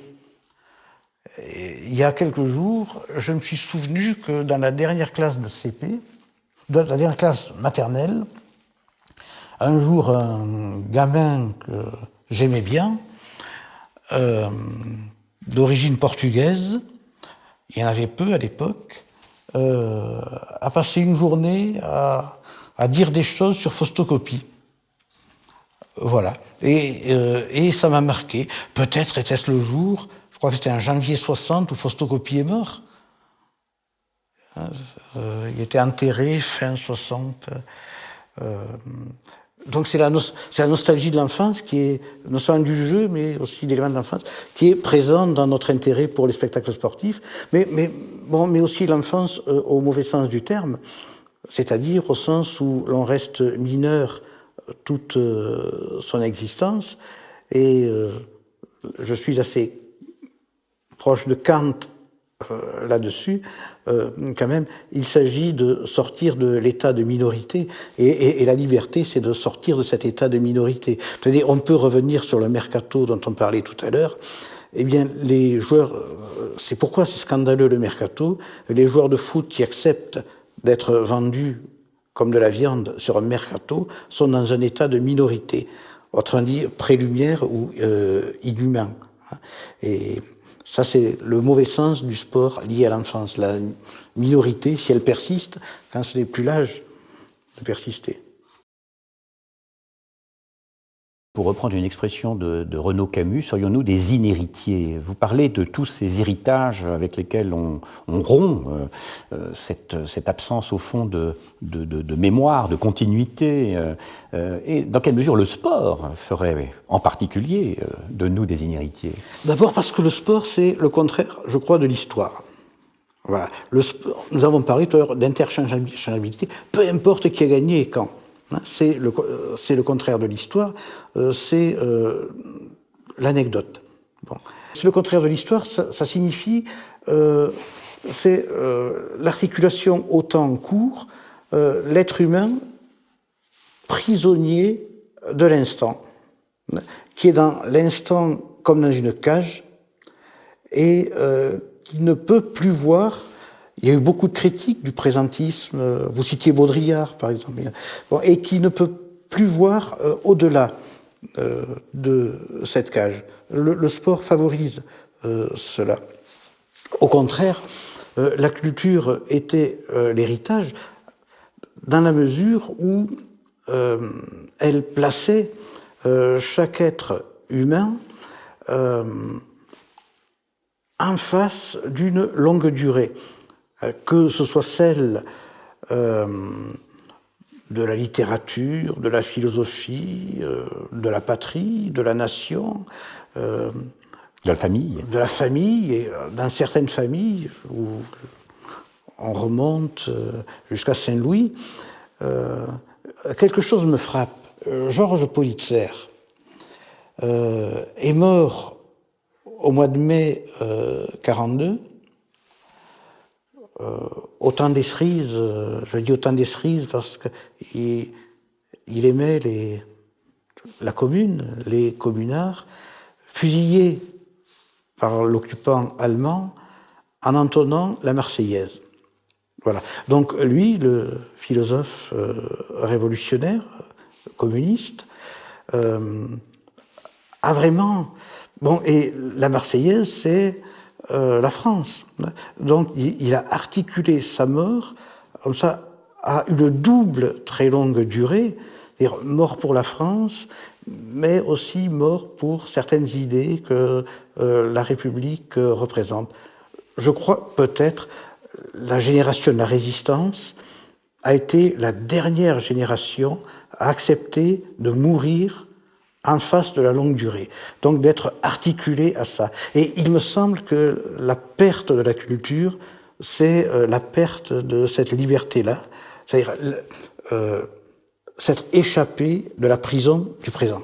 Il y a quelques jours, je me suis souvenu que dans la dernière classe de CP, dans la dernière classe maternelle, un jour, un gamin que j'aimais bien, d'origine portugaise, il y en avait peu à l'époque, a passé une journée à dire des choses sur Faustocopie. Voilà. Et ça m'a marqué. Peut-être était-ce le jour, je crois que c'était en janvier 60, où Faustocopie est mort. Il était enterré fin 60. Donc c'est la nostalgie de l'enfance qui est, non seulement du jeu, mais aussi d'éléments de l'enfance, qui est présente dans notre intérêt pour les spectacles sportifs, mais aussi l'enfance au mauvais sens du terme, c'est-à-dire au sens où l'on reste mineur toute son existence. Et je suis assez proche de Kant là-dessus. Quand même, il s'agit de sortir de l'état de minorité, et la liberté, c'est de sortir de cet état de minorité. C'est-à-dire, on peut revenir sur le mercato dont on parlait tout à l'heure. Eh bien, les joueurs, c'est pourquoi c'est scandaleux le mercato. Les joueurs de foot qui acceptent d'être vendus comme de la viande sur un mercato sont dans un état de minorité, autrement dit pré-lumière ou inhumain. Et ça, c'est le mauvais sens du sport lié à l'enfance. La minorité, si elle persiste, quand ce n'est plus l'âge de persister. Pour reprendre une expression de Renaud Camus, serions-nous des inhéritiers? Vous parlez de tous ces héritages avec lesquels on rompt cette absence au fond de mémoire, de continuité. Et dans quelle mesure le sport ferait en particulier de nous des inhéritiers? D'abord parce que le sport, c'est le contraire, je crois, de l'histoire. Voilà. Le sport, nous avons parlé tout à l'heure d'interchangeabilité, peu importe qui a gagné et quand. C'est le contraire de l'histoire, c'est l'anecdote. Bon. C'est le contraire de l'histoire, ça signifie, c'est l'articulation au temps court, l'être humain prisonnier de l'instant, qui est dans l'instant comme dans une cage, et qui ne peut plus voir. Il y a eu beaucoup de critiques du présentisme, vous citiez Baudrillard par exemple, bon, et qui ne peut plus voir au-delà de cette cage. Le sport favorise cela. Au contraire, la culture était l'héritage dans la mesure où elle plaçait chaque être humain en face d'une longue durée. Que ce soit celle de la littérature, de la philosophie, de la patrie, de la nation, de la famille. De la famille, et dans certaines familles, où on remonte jusqu'à Saint-Louis, quelque chose me frappe. Georges Politzer est mort au mois de mai 1942. Au temps des cerises, je dis au temps des cerises parce qu'il aimait la commune, les communards, fusillés par l'occupant allemand en entonnant la Marseillaise. Voilà. Donc lui, le philosophe révolutionnaire, communiste, a vraiment... Bon, et la Marseillaise, c'est la France. Donc il a articulé sa mort comme ça à une double très longue durée, c'est-à-dire mort pour la France, mais aussi mort pour certaines idées que la République représente. Je crois peut-être la génération de la Résistance a été la dernière génération à accepter de mourir en face de la longue durée, donc d'être articulé à ça. Et il me semble que la perte de la culture, c'est la perte de cette liberté-là, c'est-à-dire s'être échappé de la prison du présent.